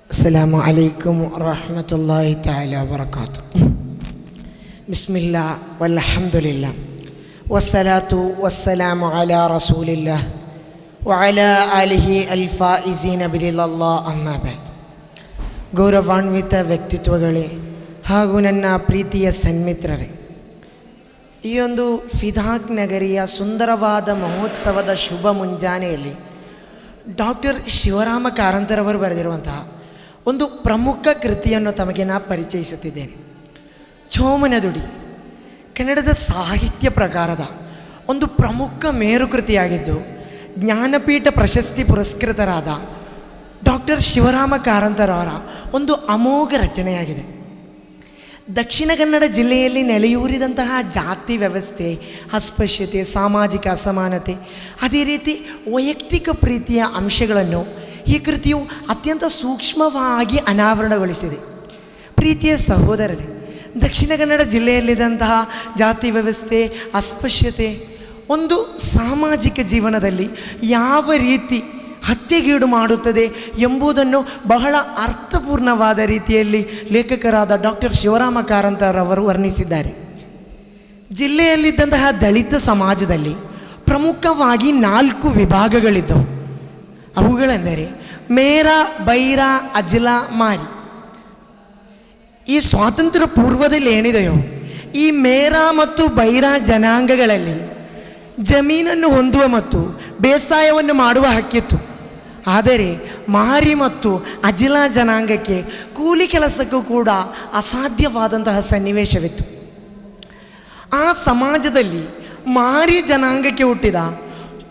السلام عليكم ورحمة الله تعالى وبركاته. بسم الله والحمد لله والصلاة والسلام على رسول الله وعلى آله الفائزين برضا الله أما بعد. ಗೌರವಾನ್ವಿತ ವ್ಯಕ್ತಿತ್ವಗಳೇ ಹಾಗೂ ನನ್ನ ಪ್ರೀತಿಯ ಸನ್ಮಿತ್ರರೇ, ಈ ಒಂದು ಫಿದಾಕ್ ನಗರಿಯ ಸುಂದರವಾದ ಮಹೋತ್ಸವದ ಶುಭ ಮುಂಜಾನೆಯಲ್ಲಿ ಡಾಕ್ಟರ್ ಶಿವರಾಮ ಕಾರಂತರವರು ಬರೆದಿರುವಂತಹ ಒಂದು ಪ್ರಮುಖ ಕೃತಿಯನ್ನು ತಮಗೆ ನಾ ಪರಿಚಯಿಸುತ್ತಿದ್ದೇನೆ. ಚೋಮನದುಡಿ ಕನ್ನಡದ ಸಾಹಿತ್ಯ ಪ್ರಕಾರದ ಒಂದು ಪ್ರಮುಖ ಮೇರುಕೃತಿಯಾಗಿದ್ದು ಜ್ಞಾನಪೀಠ ಪ್ರಶಸ್ತಿ ಪುರಸ್ಕೃತರಾದ ಡಾಕ್ಟರ್ ಶಿವರಾಮ ಕಾರಂತರವರ ಒಂದು ಅಮೋಘ ರಚನೆಯಾಗಿದೆ. ದಕ್ಷಿಣ ಕನ್ನಡ ಜಿಲ್ಲೆಯಲ್ಲಿ ನೆಲೆಯೂರಿದಂತಹ ಜಾತಿ ವ್ಯವಸ್ಥೆ, ಅಸ್ಪೃಶ್ಯತೆ, ಸಾಮಾಜಿಕ ಅಸಮಾನತೆ, ಅದೇ ರೀತಿ ವೈಯಕ್ತಿಕ ಪ್ರೀತಿಯ ಅಂಶಗಳನ್ನು ಈ ಕೃತಿಯು ಅತ್ಯಂತ ಸೂಕ್ಷ್ಮವಾಗಿ ಅನಾವರಣಗೊಳಿಸಿದೆ. ಪ್ರೀತಿಯ ಸಹೋದರರೇ, ದಕ್ಷಿಣ ಕನ್ನಡ ಜಿಲ್ಲೆಯಲ್ಲಿದ್ದಂತಹ ಜಾತಿ ವ್ಯವಸ್ಥೆ, ಅಸ್ಪೃಶ್ಯತೆ ಒಂದು ಸಾಮಾಜಿಕ ಜೀವನದಲ್ಲಿ ಯಾವ ರೀತಿ ಹತ್ಯೆಗೀಡು ಮಾಡುತ್ತದೆ ಎಂಬುದನ್ನು ಬಹಳ ಅರ್ಥಪೂರ್ಣವಾದ ರೀತಿಯಲ್ಲಿ ಲೇಖಕರಾದ ಡಾಕ್ಟರ್ ಶಿವರಾಮ ಕಾರಂತರವರು ವರ್ಣಿಸಿದ್ದಾರೆ. ಜಿಲ್ಲೆಯಲ್ಲಿದ್ದಂತಹ ದಲಿತ ಸಮಾಜದಲ್ಲಿ ಪ್ರಮುಖವಾಗಿ 4 ವಿಭಾಗಗಳಿದ್ದವು. ಅವುಗಳೆಂದರೆ ಮೇರಾ, ಬೈರಾ, ಅಜ್ಲಾ, ಮಾರಿ. ಈ ಸ್ವಾತಂತ್ರ್ಯ ಪೂರ್ವದಲ್ಲಿ ಏನಿದೆಯೋ ಈ ಮೇರಾ ಮತ್ತು ಬೈರಾ ಜನಾಂಗಗಳಲ್ಲಿ ಜಮೀನನ್ನು ಹೊಂದುವ ಮತ್ತು ಬೇಸಾಯವನ್ನು ಮಾಡುವ ಹಕ್ಕಿತ್ತು. ಆದರೆ ಮಾರಿ ಮತ್ತು ಅಜ್ಲಾ ಜನಾಂಗಕ್ಕೆ ಕೂಲಿ ಕೆಲಸಕ್ಕೂ ಕೂಡ ಅಸಾಧ್ಯವಾದಂತಹ ಸನ್ನಿವೇಶವಿತ್ತು. ಆ ಸಮಾಜದಲ್ಲಿ ಮಾರಿ ಜನಾಂಗಕ್ಕೆ ಹುಟ್ಟಿದ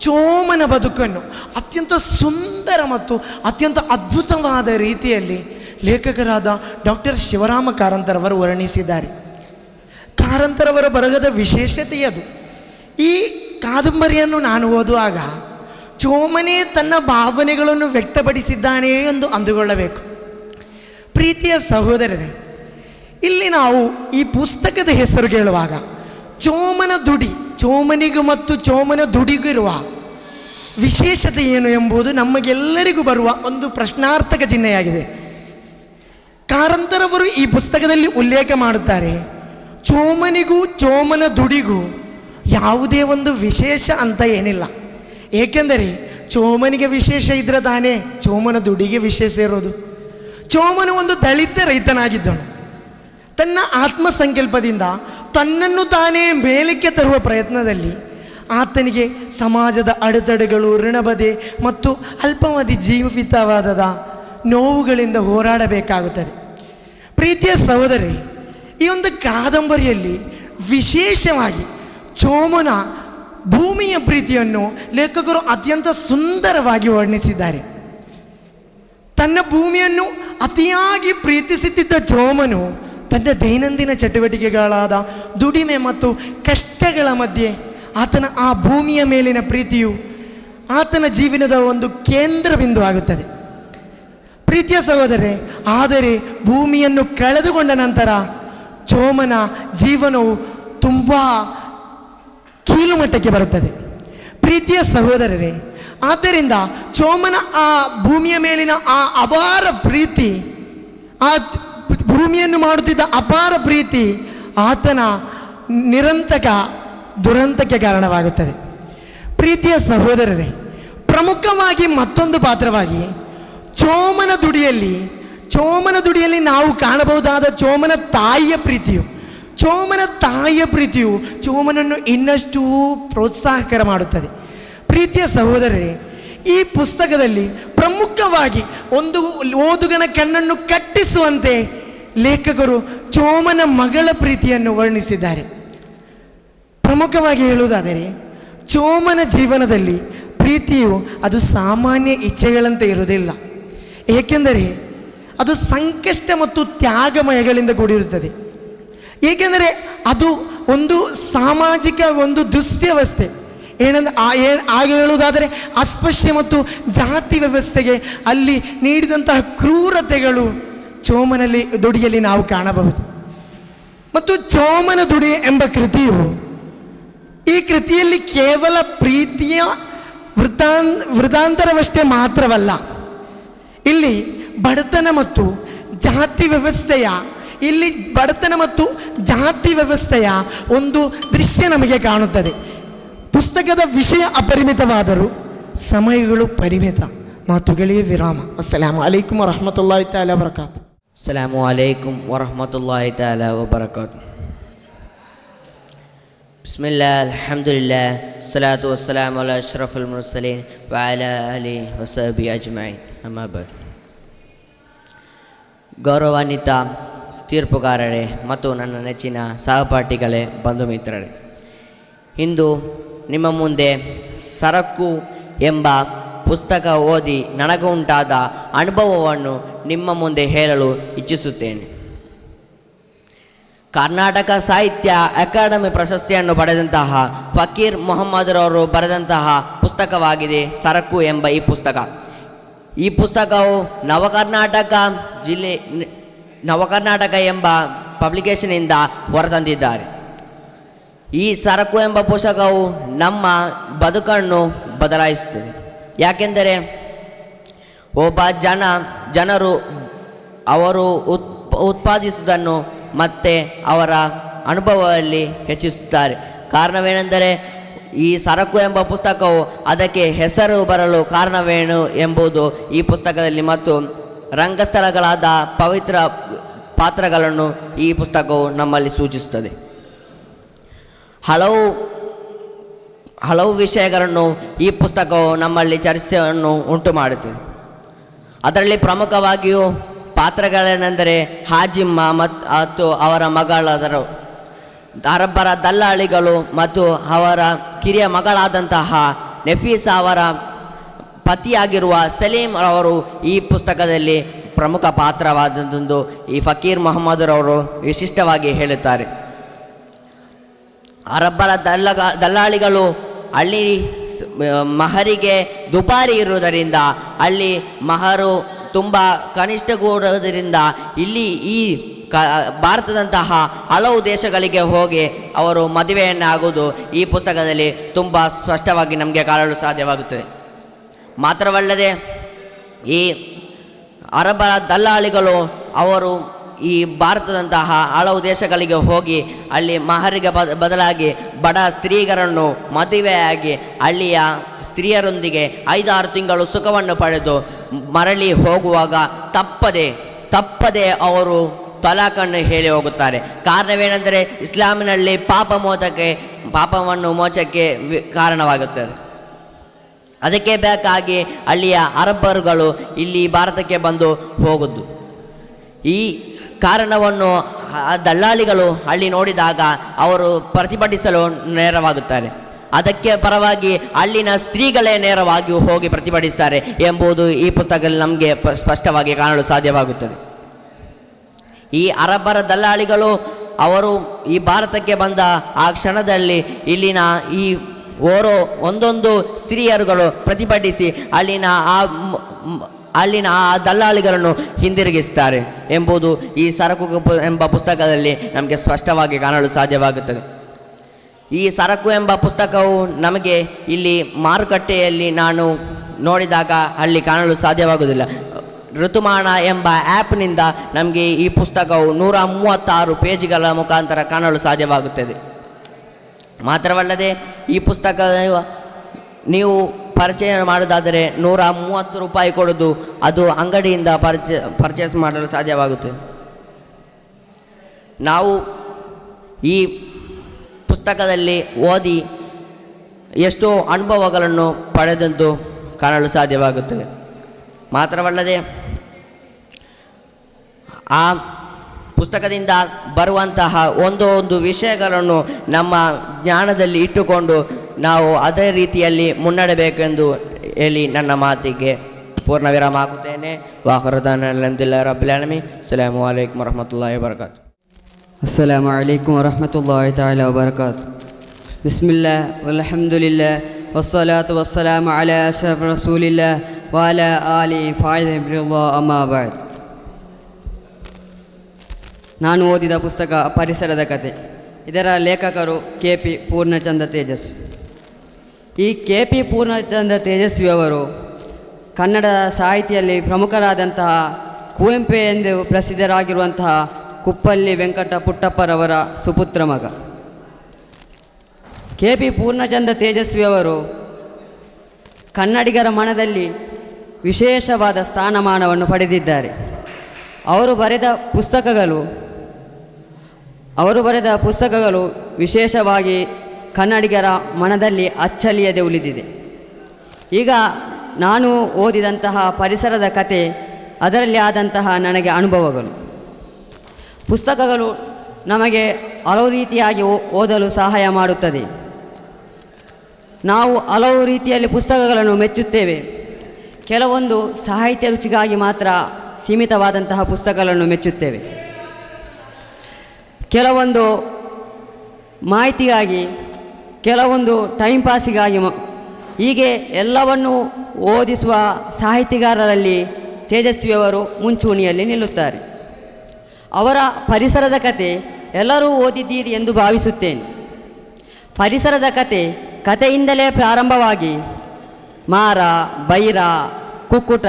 ಚೋಮನ ಬದುಕನ್ನು ಅತ್ಯಂತ ಸುಂದರ ಮತ್ತು ಅತ್ಯಂತ ಅದ್ಭುತವಾದ ರೀತಿಯಲ್ಲಿ ಲೇಖಕರಾದ ಡಾಕ್ಟರ್ ಶಿವರಾಮ ಕಾರಂತರವರು ವರ್ಣಿಸಿದ್ದಾರೆ. ಕಾರಂತರವರ ಬರಹದ ವಿಶೇಷತೆಯದು. ಈ ಕಾದಂಬರಿಯನ್ನು ನಾನು ಓದುವಾಗ ಚೋಮನೇ ತನ್ನ ಭಾವನೆಗಳನ್ನು ವ್ಯಕ್ತಪಡಿಸಿದ್ದಾನೆ ಎಂದು ಅಂದುಕೊಳ್ಳಬೇಕು. ಪ್ರೀತಿಯ ಸಹೋದರರೇ, ಇಲ್ಲಿ ನಾವು ಈ ಪುಸ್ತಕದ ಹೆಸರು ಕೇಳುವಾಗ ಚೋಮನ ದುಡಿ, ಚೋಮನಿಗೂ ಮತ್ತು ಚೋಮನ ದುಡಿಗಿರುವ ವಿಶೇಷತೆ ಏನು ಎಂಬುದು ನಮಗೆಲ್ಲರಿಗೂ ಬರುವ ಒಂದು ಪ್ರಶ್ನಾರ್ಥಕ ಚಿಹ್ನೆಯಾಗಿದೆ. ಕಾರಂತರವರು ಈ ಪುಸ್ತಕದಲ್ಲಿ ಉಲ್ಲೇಖ ಮಾಡುತ್ತಾರೆ, ಚೋಮನಿಗೂ ಚೋಮನ ದುಡಿಗೂ ಯಾವುದೇ ಒಂದು ವಿಶೇಷ ಅಂತ ಏನಿಲ್ಲ. ಏಕೆಂದರೆ ಚೋಮನಿಗೆ ವಿಶೇಷ ಇದ್ರೆ ತಾನೇ ಚೋಮನ ದುಡಿಗೆ ವಿಶೇಷ ಇರೋದು. ಚೋಮನು ಒಂದು ದಲಿತ ರೈತನಾಗಿದ್ದನು. ತನ್ನ ಆತ್ಮಸಂಕಲ್ಪದಿಂದ ತನ್ನನ್ನು ತಾನೇ ಮೇಲಕ್ಕೆ ತರುವ ಪ್ರಯತ್ನದಲ್ಲಿ ಆತನಿಗೆ ಸಮಾಜದ ಅಡೆತಡೆಗಳು, ಋಣಬದೆ ಮತ್ತು ಅಲ್ಪಾವಧಿ ಜೀವಿತವಾದ ನೋವುಗಳಿಂದ ಹೋರಾಡಬೇಕಾಗುತ್ತದೆ. ಪ್ರೀತಿಯ ಸಹೋದರಿ, ಈ ಒಂದು ಕಾದಂಬರಿಯಲ್ಲಿ ವಿಶೇಷವಾಗಿ ಚೋಮನ ಭೂಮಿಯ ಪ್ರೀತಿಯನ್ನು ಲೇಖಕರು ಅತ್ಯಂತ ಸುಂದರವಾಗಿ ವರ್ಣಿಸಿದ್ದಾರೆ. ತನ್ನ ಭೂಮಿಯನ್ನು ಅತಿಯಾಗಿ ಪ್ರೀತಿಸುತ್ತಿದ್ದ ಚೋಮನು ತನ್ನ ದೈನಂದಿನ ಚಟುವಟಿಕೆಗಳಾದ ದುಡಿಮೆ ಮತ್ತು ಕಷ್ಟಗಳ ಮಧ್ಯೆ ಆತನ ಆ ಭೂಮಿಯ ಮೇಲಿನ ಪ್ರೀತಿಯು ಆತನ ಜೀವನದ ಒಂದು ಕೇಂದ್ರ ಬಿಂದು ಆಗುತ್ತದೆ. ಪ್ರೀತಿಯ ಸಹೋದರರೇ, ಆದರೆ ಭೂಮಿಯನ್ನು ಕಳೆದುಕೊಂಡ ನಂತರ ಚೋಮನ ಜೀವನವು ತುಂಬ ಕೀಳುಮಟ್ಟಕ್ಕೆ ಬರುತ್ತದೆ. ಪ್ರೀತಿಯ ಸಹೋದರರೇ, ಆದ್ದರಿಂದ ಚೋಮನ ಆ ಭೂಮಿಯ ಮೇಲಿನ ಆ ಅಪಾರ ಪ್ರೀತಿ, ಆ ಭೂಮಿಯನ್ನು ಮಾಡುತ್ತಿದ್ದ ಅಪಾರ ಪ್ರೀತಿ ಆತನ ನಿರಂತರ ದುರಂತಕ್ಕೆ ಕಾರಣವಾಗುತ್ತದೆ. ಪ್ರೀತಿಯ ಸಹೋದರರೇ, ಪ್ರಮುಖವಾಗಿ ಮತ್ತೊಂದು ಪಾತ್ರವಾಗಿ ಚೋಮನ ದುಡಿಯಲ್ಲಿ ನಾವು ಕಾಣಬಹುದಾದ ಚೋಮನ ತಾಯಿಯ ಪ್ರೀತಿಯು ಚೋಮನನ್ನು ಇನ್ನಷ್ಟು ಪ್ರೋತ್ಸಾಹಕರ ಮಾಡುತ್ತದೆ. ಪ್ರೀತಿಯ ಸಹೋದರರೇ, ಈ ಪುಸ್ತಕದಲ್ಲಿ ಪ್ರಮುಖವಾಗಿ ಒಂದು ಓದುಗನ ಕಣ್ಣನ್ನು ಕಟ್ಟಿಸುವಂತೆ ಲೇಖಕರು ಚೋಮನ ಮಗಳ ಪ್ರೀತಿಯನ್ನು ವರ್ಣಿಸಿದ್ದಾರೆ. ಪ್ರಮುಖವಾಗಿ ಹೇಳುವುದಾದರೆ ಚೋಮನ ಜೀವನದಲ್ಲಿ ಪ್ರೀತಿಯು ಅದು ಸಾಮಾನ್ಯ ಇಚ್ಛೆಗಳಂತೆ ಇರುವುದಿಲ್ಲ. ಏಕೆಂದರೆ ಅದು ಸಂಕಷ್ಟ ಮತ್ತು ತ್ಯಾಗಮಯಗಳಿಂದ ಕೂಡಿರುತ್ತದೆ. ಏಕೆಂದರೆ ಅದು ಒಂದು ಸಾಮಾಜಿಕ ಒಂದು ದುಸ್ವ್ಯವಸ್ಥೆ. ಆಗ ಹೇಳುವುದಾದರೆ ಅಸ್ಪೃಶ್ಯ ಮತ್ತು ಜಾತಿ ವ್ಯವಸ್ಥೆಗೆ ಅಲ್ಲಿ ನೀಡಿದಂತಹ ಕ್ರೂರತೆಗಳು ಚೋಮನಲ್ಲಿ ದುಡಿಯಲ್ಲಿ ನಾವು ಕಾಣಬಹುದು. ಮತ್ತು ಚೋಮನ ದುಡಿ ಎಂಬ ಕೃತಿಯು ಈ ಕೃತಿಯಲ್ಲಿ ಕೇವಲ ಪ್ರೀತಿಯ ವೃತ್ತಾಂತರವಷ್ಟೇ ಮಾತ್ರವಲ್ಲ, ಇಲ್ಲಿ ಬಡತನ ಮತ್ತು ಜಾತಿ ವ್ಯವಸ್ಥೆಯ ಒಂದು ದೃಶ್ಯ ನಮಗೆ ಕಾಣುತ್ತದೆ. ಪುಸ್ತಕದ ವಿಷಯ ಅಪರಿಮಿತವಾದರೂ ಸಮಯಗಳು ಪರಿಮಿತ. ಮಾತುಗಳಿಗೆ ವಿರಾಮ. ಅಸ್ಸಲಾಮು ಅಲೈಕುಂ ವರಹಮತುಲ್ಲಾಹಿ ತಆಲಾ ವಬರಕಾತು. ಅಸ್ಸಲಾಮು ಅಲೈಕುಂ ವರಹಮತುಲ್ಲಾಹಿ ತಆಲಾ ವಬರಕಾತು. ಬಿಸ್ಮಿಲ್ಲಾ ಅಲ್ಹಮ್ದುಲಿಲ್ಲಾ ಸಲಾತು ವಸ್ಸಲಾಮು ಅಲಾ ಅಶ್ರಫುಲ್ ಮುರ್ಸಲೀನ್ ವ ಅಲಾ ಆಲಿಹಿ ವಸಹಬಿಹಿ ಅಜ್ಮഈನ್. ಅಮ್ಮಾ ಬಅದ್. ಗೌರವಾನ್ವಿತ ತೀರ್ಪುಗಾರರೇ ಮತ್ತು ನನ್ನ ನೆಚ್ಚಿನ ಸಹಪಾಠಿಗಳೇ, ಬಂಧು ಮಿತ್ರರೇ, ಇಂದು ನಿಮ್ಮ ಮುಂದೆ ಸರಕು ಎಂಬ ಪುಸ್ತಕ ಓದಿ ನನಗೆ ಉಂಟಾದ ಅನುಭವವನ್ನು ನಿಮ್ಮ ಮುಂದೆ ಹೇಳಲು ಇಚ್ಛಿಸುತ್ತೇನೆ. ಕರ್ನಾಟಕ ಸಾಹಿತ್ಯ ಅಕಾಡೆಮಿ ಪ್ರಶಸ್ತಿಯನ್ನು ಪಡೆದಂತಹ ಫಕೀರ್ ಮೊಹಮ್ಮದ್ರವರು ಬರೆದಂತಹ ಪುಸ್ತಕವಾಗಿದೆ ಸರಕು ಎಂಬ ಈ ಪುಸ್ತಕ. ಈ ಪುಸ್ತಕವು ನವಕರ್ನಾಟಕ ಎಂಬ ಪಬ್ಲಿಕೇಶನಿಂದ ಹೊರತಂದಿದ್ದಾರೆ. ಈ ಸರಕು ಎಂಬ ಪುಸ್ತಕವು ನಮ್ಮ ಬದುಕನ್ನು ಬದಲಾಯಿಸುತ್ತದೆ. ಯಾಕೆಂದರೆ ಒಬ್ಬ ಜನರು ಅವರು ಉತ್ಪಾದಿಸುವುದನ್ನು ಮತ್ತು ಅವರ ಅನುಭವದಲ್ಲಿ ಹೆಚ್ಚಿಸುತ್ತಾರೆ. ಕಾರಣವೇನೆಂದರೆ ಈ ಸರಕು ಎಂಬ ಪುಸ್ತಕವು ಅದಕ್ಕೆ ಹೆಸರು ಬರಲು ಕಾರಣವೇನು ಎಂಬುದು ಈ ಪುಸ್ತಕದಲ್ಲಿ ಮತ್ತು ರಂಗಸ್ಥಳಗಳಾದ ಪವಿತ್ರ ಪಾತ್ರಗಳನ್ನು ಈ ಪುಸ್ತಕವು ನಮ್ಮಲ್ಲಿ ಸೂಚಿಸುತ್ತದೆ. ಹಲವು ವಿಷಯಗಳನ್ನು ಈ ಪುಸ್ತಕವು ನಮ್ಮಲ್ಲಿ ಚರ್ಚೆಯನ್ನು ಉಂಟು ಮಾಡುತ್ತದೆ. ಅದರಲ್ಲಿ ಪ್ರಮುಖವಾಗಿಯೂ ಪಾತ್ರಗಳೇನೆಂದರೆ ಹಾಜಿಮ್ಮ ಮತ್ತು ಅವರ ಮಗಳಾದರು, ಅರಬ್ಬರ ದಲ್ಲಾಳಿಗಳು ಮತ್ತು ಅವರ ಕಿರಿಯ ಮಗಳಾದಂತಹ ನಫೀಸಾ ಅವರ ಪತಿಯಾಗಿರುವ ಸಲೀಂ ಅವರು ಈ ಪುಸ್ತಕದಲ್ಲಿ ಪ್ರಮುಖ ಪಾತ್ರವಾದದ್ದೆಂದು ಈ ಫಕೀರ್ ಮೊಹಮ್ಮದ್ರವರು ವಿಶಿಷ್ಟವಾಗಿ ಹೇಳುತ್ತಾರೆ. ಅರಬ್ಬರ ದಲ್ಲಾಳಿಗಳು ಅಲ್ಲಿ ಮಹರಿಗೆ ದುಬಾರಿ ಇರುವುದರಿಂದ, ಅಲ್ಲಿ ಮಹರು ತುಂಬ ಕನಿಷ್ಠಗೊಳ್ಳುವುದರಿಂದ ಇಲ್ಲಿ ಈ ಭಾರತದಂತಹ ಹಲವು ದೇಶಗಳಿಗೆ ಹೋಗಿ ಅವರು ಮದುವೆಯನ್ನಾಗುವುದು ಈ ಪುಸ್ತಕದಲ್ಲಿ ತುಂಬ ಸ್ಪಷ್ಟವಾಗಿ ನಮಗೆ ಕಾಣಲು ಸಾಧ್ಯವಾಗುತ್ತದೆ. ಮಾತ್ರವಲ್ಲದೆ ಈ ಅರಬ್ಬರ ದಲ್ಲಾಳಿಗಳು ಅವರು ಈ ಭಾರತದಂತಹ ಹಲವು ದೇಶಗಳಿಗೆ ಹೋಗಿ ಅಲ್ಲಿ ಮಹರಿಗೆ ಬದಲಾಗಿ ಬಡ ಸ್ತ್ರೀಯರನ್ನು ಮದುವೆಯಾಗಿ ಅಲ್ಲಿಯ ಸ್ತ್ರೀಯರೊಂದಿಗೆ 5-6 ತಿಂಗಳು ಸುಖವನ್ನು ಪಡೆದು ಮರಳಿ ಹೋಗುವಾಗ ತಪ್ಪದೆ ಅವರು ತಲಾಖನ್ನು ಹೇಳಿ ಹೋಗುತ್ತಾರೆ. ಕಾರಣವೇನೆಂದರೆ ಇಸ್ಲಾಮಿನಲ್ಲಿ ಪಾಪವನ್ನು ಮೋಚಕ್ಕೆ ಕಾರಣವಾಗುತ್ತದೆ. ಅದಕ್ಕೆ ಬೇಕಾಗಿ ಅಲ್ಲಿಯ ಅರಬ್ಬರುಗಳು ಇಲ್ಲಿ ಭಾರತಕ್ಕೆ ಬಂದು ಹೋಗುವುದು. ಈ ಕಾರಣವನ್ನು ದಲ್ಲಾಳಿಗಳು ಅಲ್ಲಿ ನೋಡಿದಾಗ ಅವರು ಪ್ರತಿಭಟಿಸಲು ನೇರವಾಗುತ್ತಾರೆ. ಅದಕ್ಕೆ ಪರವಾಗಿ ಅಲ್ಲಿನ ಸ್ತ್ರೀಗಳೇ ನೇರವಾಗಿ ಹೋಗಿ ಪ್ರತಿಭಟಿಸುತ್ತಾರೆ ಎಂಬುದು ಈ ಪುಸ್ತಕದಲ್ಲಿ ನಮಗೆ ಸ್ಪಷ್ಟವಾಗಿ ಕಾಣಲು ಸಾಧ್ಯವಾಗುತ್ತದೆ. ಈ ಅರಬ್ಬರ ದಲ್ಲಾಳಿಗಳು ಅವರು ಈ ಭಾರತಕ್ಕೆ ಬಂದ ಆ ಕ್ಷಣದಲ್ಲಿ ಇಲ್ಲಿನ ಈ ಒಂದೊಂದು ಸ್ತ್ರೀಯರುಗಳು ಪ್ರತಿಭಟಿಸಿ ಅಲ್ಲಿನ ಆ ದಲ್ಲಾಳಿಗಳನ್ನು ಹಿಂದಿರುಗಿಸುತ್ತಾರೆ ಎಂಬುದು ಈ ಸರಕು ಎಂಬ ಪುಸ್ತಕದಲ್ಲಿ ನಮಗೆ ಸ್ಪಷ್ಟವಾಗಿ ಕಾಣಲು ಸಾಧ್ಯವಾಗುತ್ತದೆ. ಈ ಸರಕು ಎಂಬ ಪುಸ್ತಕವು ನಮಗೆ ಇಲ್ಲಿ ಮಾರುಕಟ್ಟೆಯಲ್ಲಿ ನಾನು ನೋಡಿದಾಗ ಅಲ್ಲಿ ಕಾಣಲು ಸಾಧ್ಯವಾಗುವುದಿಲ್ಲ. ಋತುಮಾನ ಎಂಬ ಆ್ಯಪ್ನಿಂದ ನಮಗೆ ಈ ಪುಸ್ತಕವು 136 ಪೇಜ್ಗಳ ಮುಖಾಂತರ ಕಾಣಲು ಸಾಧ್ಯವಾಗುತ್ತದೆ. ಮಾತ್ರವಲ್ಲದೆ ಈ ಪುಸ್ತಕ ನೀವು ಪರ್ಚೇಸ್ ಮಾಡೋದಾದರೆ 130 ರೂಪಾಯಿ ಕೊಡೋದು ಅದು ಅಂಗಡಿಯಿಂದ ಪರ್ಚೇಸ್ ಮಾಡಲು ಸಾಧ್ಯವಾಗುತ್ತೆ. ನಾವು ಈ ಪುಸ್ತಕದಲ್ಲಿ ಓದಿ ಎಷ್ಟೋ ಅನುಭವಗಳನ್ನು ಪಡೆದಂದು ಕಾಣಲು ಸಾಧ್ಯವಾಗುತ್ತದೆ. ಮಾತ್ರವಲ್ಲದೆ ಆ ಪುಸ್ತಕದಿಂದ ಬರುವಂತಹ ಒಂದೊಂದು ವಿಷಯಗಳನ್ನು ನಮ್ಮ ಜ್ಞಾನದಲ್ಲಿ ಇಟ್ಟುಕೊಂಡು ನಾವು ಅದೇ ರೀತಿಯಲ್ಲಿ ಮುನ್ನಡೆಯಬೇಕೆಂದು ಹೇಳಿ ನನ್ನ ಮಾತಿಗೆ ಪೂರ್ಣ ವಿರಾಮ ಹಾಕುತ್ತೇನೆ. ವಾಖರುದಾನ ಅಲ್ಹಮ್ದುಲಿಲ್ಲಾಹಿ ರಬ್ಬಿಲ್ ಆಲಮೀನ್. ಅಸ್ಸಲಾಮು ಅಲೈಕುಂ ವರಹಮತುಲ್ಲಾಹಿ ವಬರಕಾತು. ಅಸ್ಸಲಾಮು ಅಲೈಕುಂ ವರಹಮತುಲ್ಲಾಹಿ ತಆಲಾ ವಬರಕಾತು. ಬಿಸ್ಮಿಲ್ಲಾಹ್ ವಲ್ಹಮ್ದುಲಿಲ್ಲಾಹ್ ವಸ್ಸಲಾತು ವಸ್ಸಲಾಮು ಅಲಾ ಅಶ್ರಫಿ ರಸೂಲಿಲ್ಲಾಹ್ ವ ಅಲಾ ಆಲಿಹಿ ಫಾಯಿದಿಲ್ಲಾಹ್. ಅಮ್ಮಾ ಬಅದ್. ನಾನು ಓದಿದ ಪುಸ್ತಕ ಪರಿಸರದ ಕತೆ. ಇದರ ಲೇಖಕರು KP ಪೂರ್ಣಚಂದ್ರ ತೇಜಸ್ವಿ. ಈ KP ಪೂರ್ಣಚಂದ್ರ ತೇಜಸ್ವಿಯವರು ಕನ್ನಡ ಸಾಹಿತ್ಯದಲ್ಲಿ ಪ್ರಮುಖರಾದಂತಹ ಕುವೆಂಪು ಎಂದು ಪ್ರಸಿದ್ಧರಾಗಿರುವಂತಹ ಕುಪ್ಪಳ್ಳಿ ವೆಂಕಟ ಪುಟ್ಟಪ್ಪರವರ ಸುಪುತ್ರ ಮಗ. KP ಪೂರ್ಣಚಂದ್ರ ತೇಜಸ್ವಿಯವರು ಕನ್ನಡಿಗರ ಮನದಲ್ಲಿ ವಿಶೇಷವಾದ ಸ್ಥಾನಮಾನವನ್ನು ಪಡೆದಿದ್ದಾರೆ. ಅವರು ಬರೆದ ಪುಸ್ತಕಗಳು ವಿಶೇಷವಾಗಿ ಕನ್ನಡಿಗರ ಮನದಲ್ಲಿ ಅಚ್ಚಳಿಯದೆ ಉಳಿದಿದೆ. ಈಗ ನಾನು ಓದಿದಂತಹ ಪರಿಸರದ ಕತೆ, ಅದರಲ್ಲಿ ಆದಂತಹ ನನಗೆ ಅನುಭವಗಳು, ಪುಸ್ತಕಗಳು ನಮಗೆ ಹಲವು ರೀತಿಯಾಗಿ ಓದಲು ಸಹಾಯ ಮಾಡುತ್ತದೆ. ನಾವು ಹಲವು ರೀತಿಯಲ್ಲಿ ಪುಸ್ತಕಗಳನ್ನು ಮೆಚ್ಚುತ್ತೇವೆ. ಕೆಲವೊಂದು ಸಾಹಿತ್ಯ ರುಚಿಗಾಗಿ ಮಾತ್ರ ಸೀಮಿತವಾದಂತಹ ಪುಸ್ತಕಗಳನ್ನು ಮೆಚ್ಚುತ್ತೇವೆ. ಕೆಲವೊಂದು ಮಾಹಿತಿಗಾಗಿ, ಕೆಲವೊಂದು ಟೈಮ್ ಪಾಸಿಗಾಗಿ, ಹೀಗೆ ಎಲ್ಲವನ್ನು ಓದಿಸುವ ಸಾಹಿತಿಗಾರರಲ್ಲಿ ತೇಜಸ್ವಿಯವರು ಮುಂಚೂಣಿಯಲ್ಲಿ ನಿಲ್ಲುತ್ತಾರೆ. ಅವರ ಪರಿಸರದ ಕತೆ ಎಲ್ಲರೂ ಓದಿದ್ದೀರಿ ಎಂದು ಭಾವಿಸುತ್ತೇನೆ. ಪರಿಸರದ ಕತೆಯಿಂದಲೇ ಪ್ರಾರಂಭವಾಗಿ ಮಾರ, ಬೈರ, ಕುಕ್ಕುಟ,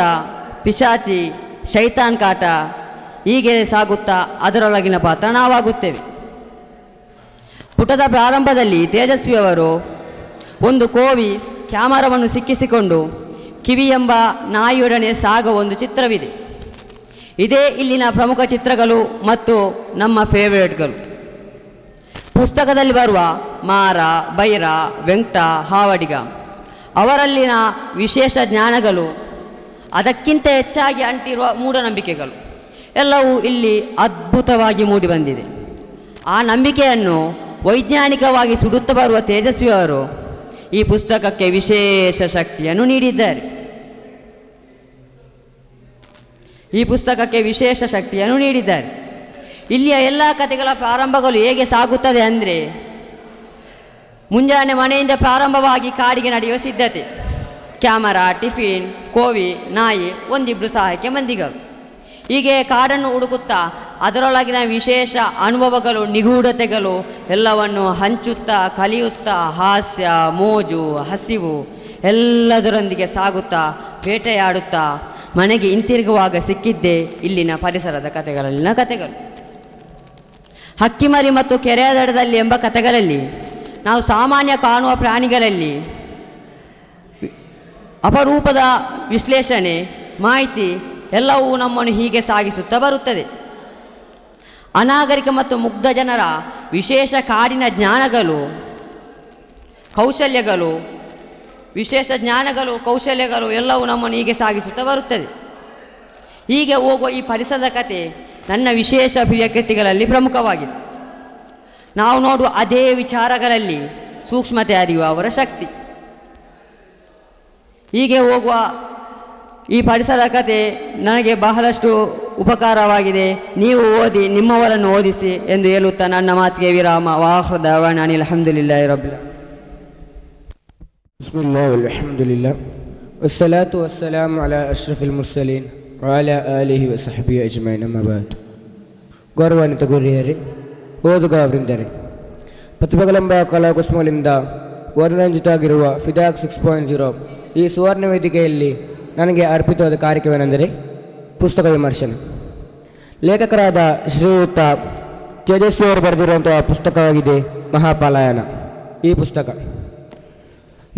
ಪಿಶಾಚಿ, ಶೈತಾನ್ ಕಾಟ ಹೀಗೆ ಸಾಗುತ್ತಾ ಅದರೊಳಗಿನ ಪಾತ್ರ ನಾವಾಗುತ್ತೇವೆ. ಪುಟದ ಪ್ರಾರಂಭದಲ್ಲಿ ತೇಜಸ್ವಿಯವರು ಒಂದು ಕೋವಿ ಕ್ಯಾಮರಾವನ್ನು ಸಿಕ್ಕಿಸಿಕೊಂಡು ಕಿವಿ ಎಂಬ ನಾಯಿಯೊಡನೆ ಸಾಗುವ ಒಂದು ಚಿತ್ರವಿದೆ. ಇದೇ ಇಲ್ಲಿನ ಪ್ರಮುಖ ಚಿತ್ರಗಳು ಮತ್ತು ನಮ್ಮ ಫೇವರೇಟ್ಗಳು. ಪುಸ್ತಕದಲ್ಲಿ ಬರುವ ಮಾರ, ಬೈರ, ವೆಂಕಟ, ಹಾವಡಿಗ ಅವರಲ್ಲಿನ ವಿಶೇಷ ಜ್ಞಾನಗಳು, ಅದಕ್ಕಿಂತ ಹೆಚ್ಚಾಗಿ ಅಂಟಿರುವ ಮೂಢನಂಬಿಕೆಗಳು ಎಲ್ಲವೂ ಇಲ್ಲಿ ಅದ್ಭುತವಾಗಿ ಮೂಡಿಬಂದಿದೆ. ಆ ನಂಬಿಕೆಯನ್ನು ವೈಜ್ಞಾನಿಕವಾಗಿ ಸುಡುತ್ತಾ ಬರುವ ತೇಜಸ್ವಿಯವರು ಈ ಪುಸ್ತಕಕ್ಕೆ ವಿಶೇಷ ಶಕ್ತಿಯನ್ನು ನೀಡಿದ್ದಾರೆ. ಇಲ್ಲಿಯ ಎಲ್ಲ ಕಥೆಗಳ ಪ್ರಾರಂಭಗಳು ಹೇಗೆ ಸಾಗುತ್ತದೆ ಅಂದರೆ, ಮುಂಜಾನೆ ಮನೆಯಿಂದ ಪ್ರಾರಂಭವಾಗಿ ಕಾಡಿಗೆ ನಡೆಯುವ ಸಿದ್ಧತೆ, ಕ್ಯಾಮರಾ, ಟಿಫಿನ್, ಕೋವಿ, ನಾಯಿ, ಒಂದಿಬ್ಬರು ಸಹಾಯಕ್ಕೆ ಮಂದಿಗಳು, ಹೀಗೆ ಕಾಡನ್ನು ಹುಡುಕುತ್ತಾ ಅದರೊಳಗಿನ ವಿಶೇಷ ಅನುಭವಗಳು, ನಿಗೂಢತೆಗಳು ಎಲ್ಲವನ್ನು ಹಂಚುತ್ತಾ, ಕಲಿಯುತ್ತಾ, ಹಾಸ್ಯ, ಮೋಜು, ಹಸಿವು ಎಲ್ಲದರೊಂದಿಗೆ ಸಾಗುತ್ತಾ, ಬೇಟೆಯಾಡುತ್ತಾ ಮನೆಗೆ ಹಿಂತಿರುಗುವಾಗ ಸಿಕ್ಕಿದ್ದೇ ಇಲ್ಲಿನ ಪರಿಸರದ ಕಥೆಗಳಲ್ಲಿನ ಕಥೆಗಳು. ಹಕ್ಕಿಮರಿ ಮತ್ತು ಕೆರೆಯ ದಡದಲ್ಲಿ ಎಂಬ ಕಥೆಗಳಲ್ಲಿ ನಾವು ಸಾಮಾನ್ಯ ಕಾಣುವ ಪ್ರಾಣಿಗಳಲ್ಲಿ ಅಪರೂಪದ ವಿಶ್ಲೇಷಣೆ, ಮಾಹಿತಿ ಎಲ್ಲವೂ ನಮ್ಮನ್ನು ಹೀಗೆ ಸಾಗಿಸುತ್ತಾ ಬರುತ್ತದೆ. ಅನಾಗರಿಕ ಮತ್ತು ಮುಗ್ಧ ಜನರ ವಿಶೇಷ ಕಾಡಿನ ಜ್ಞಾನಗಳು, ಕೌಶಲ್ಯಗಳು ಎಲ್ಲವೂ ನಮ್ಮನ್ನು ಹೀಗೆ ಸಾಗಿಸುತ್ತಾ ಬರುತ್ತದೆ. ಹೀಗೆ ಹೋಗುವ ಈ ಪರಿಸರದ ಕತೆ ನನ್ನ ವಿಶೇಷ ಪ್ರಿಯ ಕೃತಿಗಳಲ್ಲಿ ಪ್ರಮುಖವಾಗಿದೆ. ನಾವು ನೋಡುವ ಅದೇ ವಿಚಾರಗಳಲ್ಲಿ ಸೂಕ್ಷ್ಮತೆ ಅರಿಯುವ ಅವರ ಶಕ್ತಿ. ಹೀಗೆ ಹೋಗುವ ಈ ಪರಿಸರ ಕತೆ ನನಗೆ ಬಹಳಷ್ಟು ಉಪಕಾರವಾಗಿದೆ. ನೀವು ಓದಿ, ನಿಮ್ಮವರನ್ನು ಓದಿಸಿ ಎಂದು ಹೇಳುತ್ತಾ ನನ್ನ ಮಾತಿಗೆ ವಿರಾಮ. ವಾಹೃ ದವಾನ ಅನಿಲ್ ಹಮ್ದುಲಿಲ್ಲಾಹಿ ರಬ್ಬಿಲ್ ಆಲಮೀನ್. ಬಿಸ್ಮಿಲ್ಲಾಹ್ ಅಲ್ಹಮ್ದುಲಿಲ್ಲಾಹ್ ವಸ್ಸಲಾತು ವಸ್ಸಲಾಮು ಅಲಾ ಅಶ್ರಫಿಲ್ ಮುರ್ಸಲೀನ್ ವಅಲಾ ಆಲಿಹಿ ವಸಹ್ಬಿಹಿ ಅಜ್ಮഈನ್. ಅಮ್ಮಾ ಬಾದ್. ಗೌರವಾನ್ವಿತ ಗುರಿಯರೇ, ಓದುಗವೃಂದರೇ, ಪ್ರತಿಭೆಗಳೆಂಬ ಕಲಾಕುಸುಮಗಳಿಂದ ವರ್ಣರಂಜಿತ ಆಗಿರುವ ಫಿದಾಕ್ 6.0 ಈ ಸುವರ್ಣ ವೇದಿಕೆಯಲ್ಲಿ ನನಗೆ ಅರ್ಪಿತವಾದ ಕಾರ್ಯಕ್ರಮವೆಂದರೆ ಪುಸ್ತಕ ವಿಮರ್ಶನೆ. ಲೇಖಕರಾದ ಶ್ರೀಯುತ ತೇಜಸ್ವಿಯವರು ಬರೆದಿರುವಂತಹ ಪುಸ್ತಕವಾಗಿದೆ ಮಹಾಪಲಾಯನ.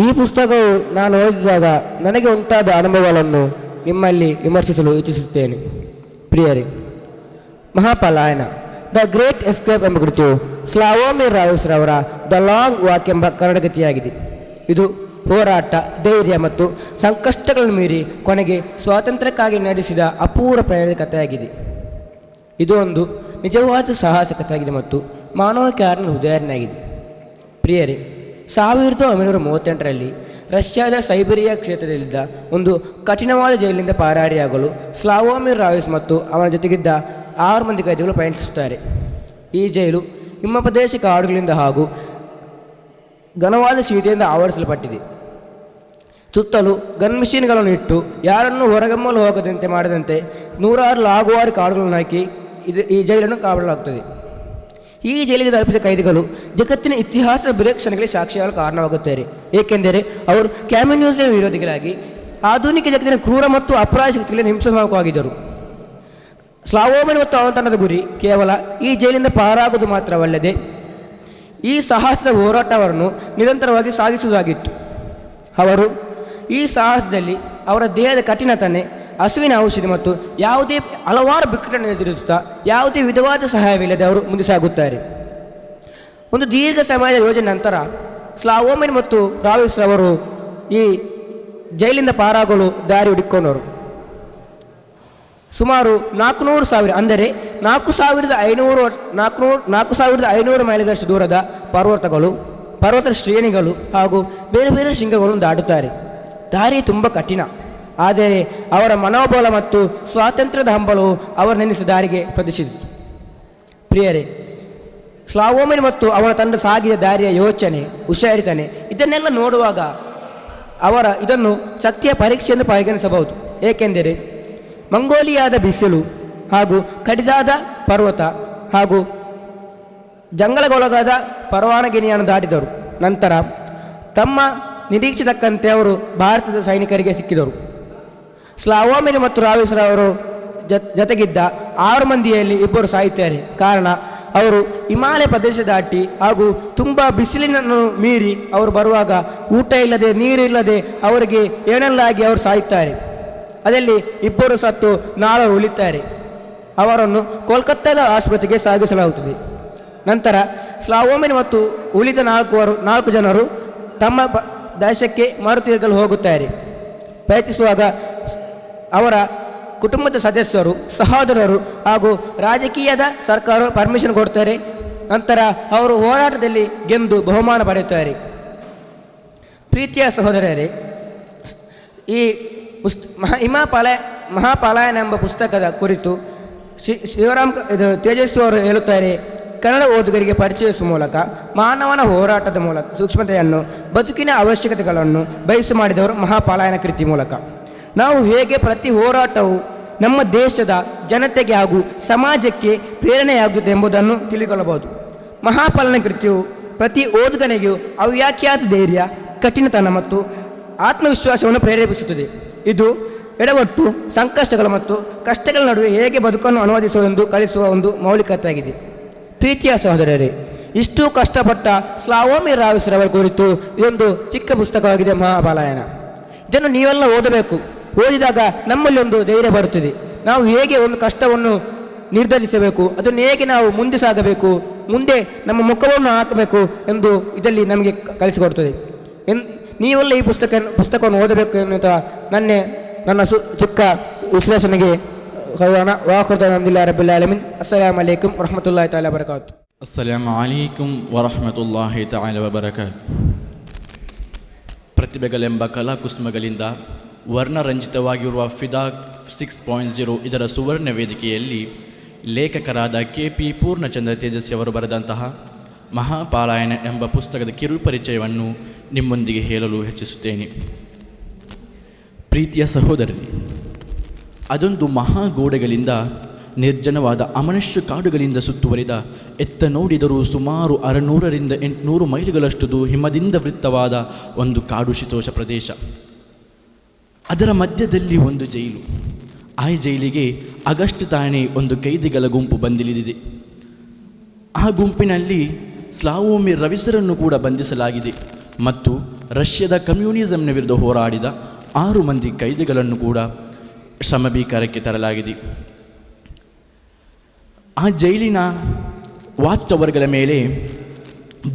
ಈ ಪುಸ್ತಕವು ನಾನು ಓದಿದಾಗ ನನಗೆ ಉಂಟಾದ ಅನುಭವಗಳನ್ನು ನಿಮ್ಮಲ್ಲಿ ವಿಮರ್ಶಿಸಲು ಇಚ್ಛಿಸುತ್ತೇನೆ. ಪ್ರಿಯರೇ, ಮಹಾಪಲಾಯನ ದ ಗ್ರೇಟ್ ಎಸ್ಕೇಪ್ ಎಂಬ ಕೃತಿಯು ಸ್ಲಾವೋಮಿರ್ ರಾವ್ಸ್ ರವರ ದ ಲಾಂಗ್ ವಾಕ್ ಎಂಬ ಕನ್ನಡಗತಿಯಾಗಿದೆ. ಇದು ಹೋರಾಟ, ಧೈರ್ಯ ಮತ್ತು ಸಂಕಷ್ಟಗಳನ್ನು ಮೀರಿ ಕೊನೆಗೆ ಸ್ವಾತಂತ್ರ್ಯಕ್ಕಾಗಿ ನಡೆಸಿದ ಅಪೂರ್ವ ಪ್ರಯಾಣದ ಕಥೆಯಾಗಿದೆ. ಇದು ಒಂದು ನಿಜವಾದ ಸಾಹಸ ಕಥೆಯಾಗಿದೆ ಮತ್ತು ಮಾನವ ಕಾರಣ ಉದಾಹರಣೆಯಾಗಿದೆ. ಪ್ರಿಯರೇ, 1938ರಲ್ಲಿ ರಷ್ಯಾದ ಸೈಬೀರಿಯಾ ಕ್ಷೇತ್ರದಲ್ಲಿದ್ದ ಒಂದು ಕಠಿಣವಾದ ಜೈಲಿನಿಂದ ಪಾರಾರಿಯಾಗಲು ಸ್ಲಾವೋಮಿರ್ ರಾವ್ಸ್ ಮತ್ತು ಅವನ ಜೊತೆಗಿದ್ದ 6 ಮಂದಿ ಕೈದಿಗಳು ಪ್ರಯಾಣಿಸುತ್ತಾರೆ. ಈ ಜೈಲು ಹಿಮಪ್ರದೇಶ ಕಾಡುಗಳಿಂದ ಹಾಗೂ ಘನವಾದ ಶೀತೆಯಿಂದ ಆವರಿಸಲ್ಪಟ್ಟಿದೆ. ಸುತ್ತಲೂ ಗನ್ ಮಿಷಿನ್ಗಳನ್ನು ಇಟ್ಟು ಯಾರನ್ನೂ ಹೊರಗಮ್ಮಲು ಹೋಗದಂತೆ ಮಾಡದಂತೆ 106 ಲಾಗುವಾರು ಕಾಡುಗಳನ್ನು ಹಾಕಿ ಈ ಜೈಲನ್ನು ಕಾಪಾಡಲಾಗುತ್ತದೆ. ಈ ಜೈಲಿಗೆ ತಲುಪಿದ ಕೈದಿಗಳು ಜಗತ್ತಿನ ಇತಿಹಾಸದ ಬ್ರೇಕ್ ಕ್ಷಣಗಳಿಗೆ ಸಾಕ್ಷಿಯಾಗಲು ಕಾರಣವಾಗುತ್ತಾರೆ. ಏಕೆಂದರೆ ಅವರು ಕಮ್ಯುನಿಸಂ ವಿರೋಧಿಗಳಾಗಿ ಆಧುನಿಕ ಜಗತ್ತಿನ ಕ್ರೂರ ಮತ್ತು ಅಪರಾಧ ಶಕ್ತಿಗಳಿಂದ ಹಿಂಸಾತ್ಮಕವಾಗಿದ್ದರು. ಸ್ಲಾವೋಮನ್ ಮತ್ತು ಅವನ ತಂಡದ ಗುರಿ ಕೇವಲ ಈ ಜೈಲಿಂದ ಪಾರಾಗುವುದು ಮಾತ್ರವಲ್ಲದೆ ಈ ಸಾಹಸದ ಹೋರಾಟವನ್ನು ನಿರಂತರವಾಗಿ ಸಾಗಿಸುವುದಾಗಿತ್ತು. ಅವರು ಈ ಸಾಹಸದಲ್ಲಿ ಅವರ ದೇಹದ ಕಠಿಣತನೆ, ಹಸುವಿನ ಔಷಧಿ ಮತ್ತು ಯಾವುದೇ ಹಲವಾರು ಬಿಕ್ಕಟ್ಟನ್ನು ಎದುರಿಸುತ್ತಾ ಯಾವುದೇ ವಿಧವಾದ ಸಹಾಯವಿಲ್ಲದೆ ಅವರು ಮುಂದೆ ಸಾಗುತ್ತಾರೆ. ಒಂದು ದೀರ್ಘ ಸಮಯದ ಯೋಜನೆ ನಂತರ ಸ್ಲಾವೋಮನ್ ಮತ್ತು ರಾವಿಸ್ ಅವರು ಈ ಜೈಲಿಂದ ಪಾರಾಗಲು ದಾರಿ ಹುಡುಕೊಂಡರು. ಸುಮಾರು 400,000 ಅಂದರೆ 4,500 ಮೈಲಿಗಳಷ್ಟು ದೂರದ ಪರ್ವತ ಶ್ರೇಣಿಗಳು ಹಾಗೂ ಬೇರೆ ಬೇರೆ ಶೃಂಗಗಳನ್ನು ದಾಟುತ್ತಾರೆ. ದಾರಿ ತುಂಬ ಕಠಿಣ, ಆದರೆ ಅವರ ಮನೋಬಲ ಮತ್ತು ಸ್ವಾತಂತ್ರ್ಯದ ಹಂಬಲವು ಅವರು ನೆನೆಸಿದ ದಾರಿಗೆ ಪ್ರತಿಷ್ಠಿಸಿತು. ಪ್ರಿಯರೇ, ಸ್ಲಾವೋಮನ್ ಮತ್ತು ಅವನ ತಂಡ ಸಾಗಿದ ದಾರಿಯ ಯೋಚನೆ, ಹುಷಾರಿತನೆ ಇದನ್ನೆಲ್ಲ ನೋಡುವಾಗ ಇದನ್ನು ಶಕ್ತಿಯ ಪರೀಕ್ಷೆಯನ್ನು ಪರಿಗಣಿಸಬಹುದು. ಏಕೆಂದರೆ ಮಂಗೋಲಿಯಾದ ಬಿಸಿಲು ಹಾಗೂ ಕಡಿದಾದ ಪರ್ವತ ಹಾಗೂ ಜಂಗಲಗೊಳಗಾದ ಪರವಾನಗಿರಿಯನ್ನು ದಾಟಿದರು. ನಂತರ ತಮ್ಮ ನಿರೀಕ್ಷಿತಕ್ಕಂತೆ ಅವರು ಭಾರತದ ಸೈನಿಕರಿಗೆ ಸಿಕ್ಕಿದರು. ಸ್ಲಾವೋಮನ್ ಮತ್ತು ರಾವಿಸ್ ಅವರು ಜೊತೆಗಿದ್ದ 6 ಮಂದಿಯಲ್ಲಿ 2 ಸಾಯುತ್ತಾರೆ. ಕಾರಣ ಅವರು ಹಿಮಾಲಯ ಪ್ರದೇಶ ದಾಟಿ ಹಾಗೂ ತುಂಬ ಬಿಸಿಲಿನನ್ನು ಮೀರಿ ಅವರು ಬರುವಾಗ ಊಟ ಇಲ್ಲದೆ ನೀರು ಇಲ್ಲದೆ ಅವರಿಗೆ ಏನೆಲ್ಲಾಗಿ ಅವರು ಸಾಯುತ್ತಾರೆ. ಅದರಲ್ಲಿ 2 ಸತ್ತು 4 ಉಳಿತಾರೆ. ಅವರನ್ನು ಕೋಲ್ಕತ್ತಾದ ಆಸ್ಪತ್ರೆಗೆ ಸಾಗಿಸಲಾಗುತ್ತದೆ. ನಂತರ ಸ್ಲಾವೋಮನ್ ಮತ್ತು ಉಳಿದ 4 ಜನರು ತಮ್ಮ ದೇಶಕ್ಕೆ ಮರುತಿರುಗಲು ಹೋಗುತ್ತಾರೆ. ಪ್ರಯತ್ನಿಸುವಾಗ ಅವರ ಕುಟುಂಬದ ಸದಸ್ಯರು, ಸಹೋದರರು ಹಾಗೂ ರಾಜಕೀಯದ ಸರ್ಕಾರ ಪರ್ಮಿಷನ್ ಕೊಡ್ತಾರೆ. ನಂತರ ಅವರು ಹೋರಾಟದಲ್ಲಿ ಗೆದ್ದು ಬಹುಮಾನ ಪಡೆಯುತ್ತಾರೆ. ಪ್ರೀತಿಯ ಸಹೋದರರೇ, ಈ ಮಹಾಪಲಾಯನ ಎಂಬ ಪುಸ್ತಕದ ಕುರಿತು ತೇಜಸ್ವಿ ಅವರು ಹೇಳುತ್ತಾರೆ, ಕನ್ನಡ ಓದುಗರಿಗೆ ಪರಿಚಯಿಸುವ ಮೂಲಕ ಮಾನವನ ಹೋರಾಟದ ಮೂಲಕ ಸೂಕ್ಷ್ಮತೆಯನ್ನು, ಬದುಕಿನ ಅವಶ್ಯಕತೆಗಳನ್ನು ಬಯಸು ಮಾಡಿದವರು ಮಹಾಪಲಾಯನ ಕೃತಿ ಮೂಲಕ. ನಾವು ಹೇಗೆ ಪ್ರತಿ ಹೋರಾಟವು ನಮ್ಮ ದೇಶದ ಜನತೆಗೆ ಹಾಗೂ ಸಮಾಜಕ್ಕೆ ಪ್ರೇರಣೆಯಾಗುತ್ತದೆ ಎಂಬುದನ್ನು ತಿಳಿದುಕೊಳ್ಳಬಹುದು. ಮಹಾಪಲಾಯನ ಕೃತಿಯು ಪ್ರತಿ ಓದುಗನಿಗೂ ಅವ್ಯಾಖ್ಯಾತ ಧೈರ್ಯ, ಕಠಿಣತನ ಮತ್ತು ಆತ್ಮವಿಶ್ವಾಸವನ್ನು ಪ್ರೇರೇಪಿಸುತ್ತದೆ. ಇದು ಎಡವಟ್ಟು, ಸಂಕಷ್ಟಗಳು ಮತ್ತು ಕಷ್ಟಗಳ ನಡುವೆ ಹೇಗೆ ಬದುಕನ್ನು ಅನುವಾದಿಸುವೆಂದು ಕಲಿಸುವ ಒಂದು ಮೌಲಿಕತೆಯಾಗಿದೆ. ಪ್ರೀತಿಯ ಸಹೋದರರೇ, ಇಷ್ಟು ಕಷ್ಟಪಟ್ಟ ಸ್ಲಾವೋಮನ್ ರಾವಿಸ್ ರವರ ಕುರಿತು ಇದೊಂದು ಚಿಕ್ಕ ಪುಸ್ತಕವಾಗಿದೆ ಮಹಾಪಲಾಯನ. ಇದನ್ನು ನೀವೆಲ್ಲ ಓದಬೇಕು. ಓದಿದಾಗ ನಮ್ಮಲ್ಲಿ ಒಂದು ಧೈರ್ಯ ಬರುತ್ತದೆ. ನಾವು ಹೇಗೆ ಒಂದು ಕಷ್ಟವನ್ನು ನಿರ್ಧರಿಸಬೇಕು, ಅದನ್ನು ಹೇಗೆ ನಾವು ಮುಂದೆ ಸಾಗಬೇಕು, ಮುಂದೆ ನಮ್ಮ ಮುಖವನ್ನು ಹಾಕಬೇಕು ಎಂದು ಇದರಲ್ಲಿ ನಮಗೆ ಕಲಿಸಿಕೊಡ್ತದೆ. ನೀವೆಲ್ಲ ಈ ಪುಸ್ತಕವನ್ನು ಓದಬೇಕು ಎನ್ನುತ್ತ ನನ್ನ ಚಿಕ್ಕ ವಿಶ್ಲೇಷಣೆಗೆ ರಬ್ಬಿಲ್ ಆಲಮೀನ್. ಅಸ್ಸಲಾಮು ಅಲೈಕುಂ ವರಹಮತುಲ್ಲಾಹಿ ತಆಲಾ ವಬರಕಾತು. ಅಸ್ಸಲಾಮು ಅಲೈಕುಂ ವರಹಮತುಲ್ಲಾಹಿ ತಆಲಾ ವಬರಕಾತು. ಪ್ರತಿಭೆಗಳೆಂಬ ಕಲಾಕುಸುಮಗಳಿಂದ ವರ್ಣರಂಜಿತವಾಗಿರುವ ಫಿದಾ 6.0 ಇದರ ಸುವರ್ಣ ವೇದಿಕೆಯಲ್ಲಿ ಲೇಖಕರಾದ KP ಪೂರ್ಣಚಂದ್ರ ತೇಜಸ್ವಿ ಅವರು ಬರೆದಂತಹ ಮಹಾಪಲಾಯನ ಎಂಬ ಪುಸ್ತಕದ ಕಿರುಪರಿಚಯವನ್ನು ನಿಮ್ಮೊಂದಿಗೆ ಹೇಳಲು ಹೆಚ್ಚಿಸುತ್ತೇನೆ. ಪ್ರೀತಿಯ ಸಹೋದರರೇ, ಅದೊಂದು ಮಹಾಗೋಡೆಗಳಿಂದ ನಿರ್ಜನವಾದ ಅಮನುಷ್ಯ ಕಾಡುಗಳಿಂದ ಸುತ್ತುವರಿದ ಎತ್ತ ನೋಡಿದರೂ ಸುಮಾರು 600ರಿಂದ 800 ಮೈಲಿಗಳಷ್ಟು ಹಿಮದಿಂದ ವೃತ್ತವಾದ ಒಂದು ಕಾಡು ಶಿತೋಷ ಪ್ರದೇಶ. ಅದರ ಮಧ್ಯದಲ್ಲಿ ಒಂದು ಜೈಲು. ಆ ಜೈಲಿಗೆ ಆಗಸ್ಟ್ ತಾನೇ ಒಂದು ಕೈದಿಗಳ ಗುಂಪು ಬಂದಿಳಿದಿದೆ. ಆ ಗುಂಪಿನಲ್ಲಿ ಸ್ಲಾವೋಮಿರ್ ರಾವಿಸ್ರನ್ನು ಕೂಡ ಬಂಧಿಸಲಾಗಿದೆ ಮತ್ತು ರಷ್ಯಾದ ಕಮ್ಯುನಿಸಂನ ವಿರುದ್ಧ ಹೋರಾಡಿದ 6 ಮಂದಿ ಕೈದಿಗಳನ್ನು ಕೂಡ ಶ್ರಮಭೀಕರಕ್ಕೆ ತರಲಾಗಿದೆ. ಆ ಜೈಲಿನ ವಾಚ್ ಟವರ್ಗಳ ಮೇಲೆ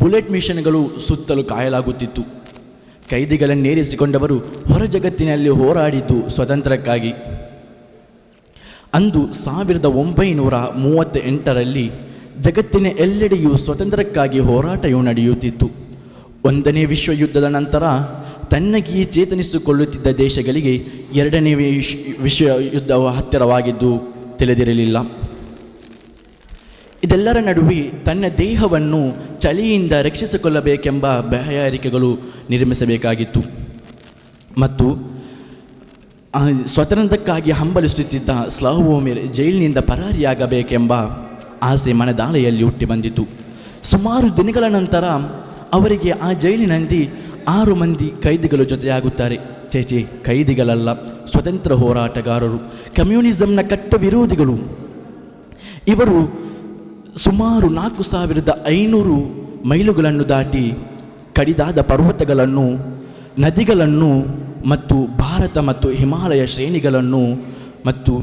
ಬುಲೆಟ್ ಮಿಷನ್ಗಳು ಸುತ್ತಲೂ ಕಾಯಲಾಗುತ್ತಿತ್ತು. ಕೈದಿಗಳನ್ನೇರಿಸಿಕೊಂಡವರು ಹೊರ ಜಗತ್ತಿನಲ್ಲಿ ಹೋರಾಡಿದ್ದು ಸ್ವತಂತ್ರಕ್ಕಾಗಿ. ಅಂದು 1938ರಲ್ಲಿ ಜಗತ್ತಿನ ಎಲ್ಲೆಡೆಯೂ ಸ್ವತಂತ್ರಕ್ಕಾಗಿ ಹೋರಾಟವೂ ನಡೆಯುತ್ತಿತ್ತು. 1ನೇ ವಿಶ್ವಯುದ್ಧದ ನಂತರ ತನ್ನಗಿಯೇ ಚೇತನಿಸಿಕೊಳ್ಳುತ್ತಿದ್ದ ದೇಶಗಳಿಗೆ 2ನೇ ವಿಶ್ವಯುದ್ಧವು ಹತ್ತಿರವಾಗಿದ್ದು ತಿಳಿದಿರಲಿಲ್ಲ. ಇದೆಲ್ಲರ ನಡುವೆ ತನ್ನ ದೇಹವನ್ನು ಚಳಿಯಿಂದ ರಕ್ಷಿಸಿಕೊಳ್ಳಬೇಕೆಂಬ ಬಾಯಾರಿಕೆಗಳು ನಿರ್ಮಿಸಬೇಕಾಗಿತ್ತು ಮತ್ತು ಸ್ವತಂತ್ರಕ್ಕಾಗಿ ಹಂಬಲಿಸುತ್ತಿದ್ದ ಸ್ಲಾವೋಮಿರ್ ಜೈಲಿನಿಂದ ಪರಾರಿಯಾಗಬೇಕೆಂಬ ಆಸೆ ಮನದಾಳೆಯಲ್ಲಿ ಹುಟ್ಟಿ ಬಂದಿತು. ಸುಮಾರು ದಿನಗಳ ನಂತರ ಅವರಿಗೆ ಆ ಜೈಲಿನಲ್ಲಿ 6 ಮಂದಿ ಕೈದಿಗಳು ಜೊತೆಯಾಗುತ್ತಾರೆ. ಕೈದಿಗಳಲ್ಲ, ಸ್ವತಂತ್ರ ಹೋರಾಟಗಾರರು, ಕಮ್ಯುನಿಸಂನ ಕಟ್ಟ ವಿರೋಧಿಗಳು. ಇವರು ಸುಮಾರು 4500 ಮೈಲುಗಳನ್ನು ದಾಟಿ ಕಡಿದಾದ ಪರ್ವತಗಳನ್ನು, ನದಿಗಳನ್ನು ಮತ್ತು ಭಾರತ ಮತ್ತು ಹಿಮಾಲಯ ಶ್ರೇಣಿಗಳನ್ನು ಮತ್ತು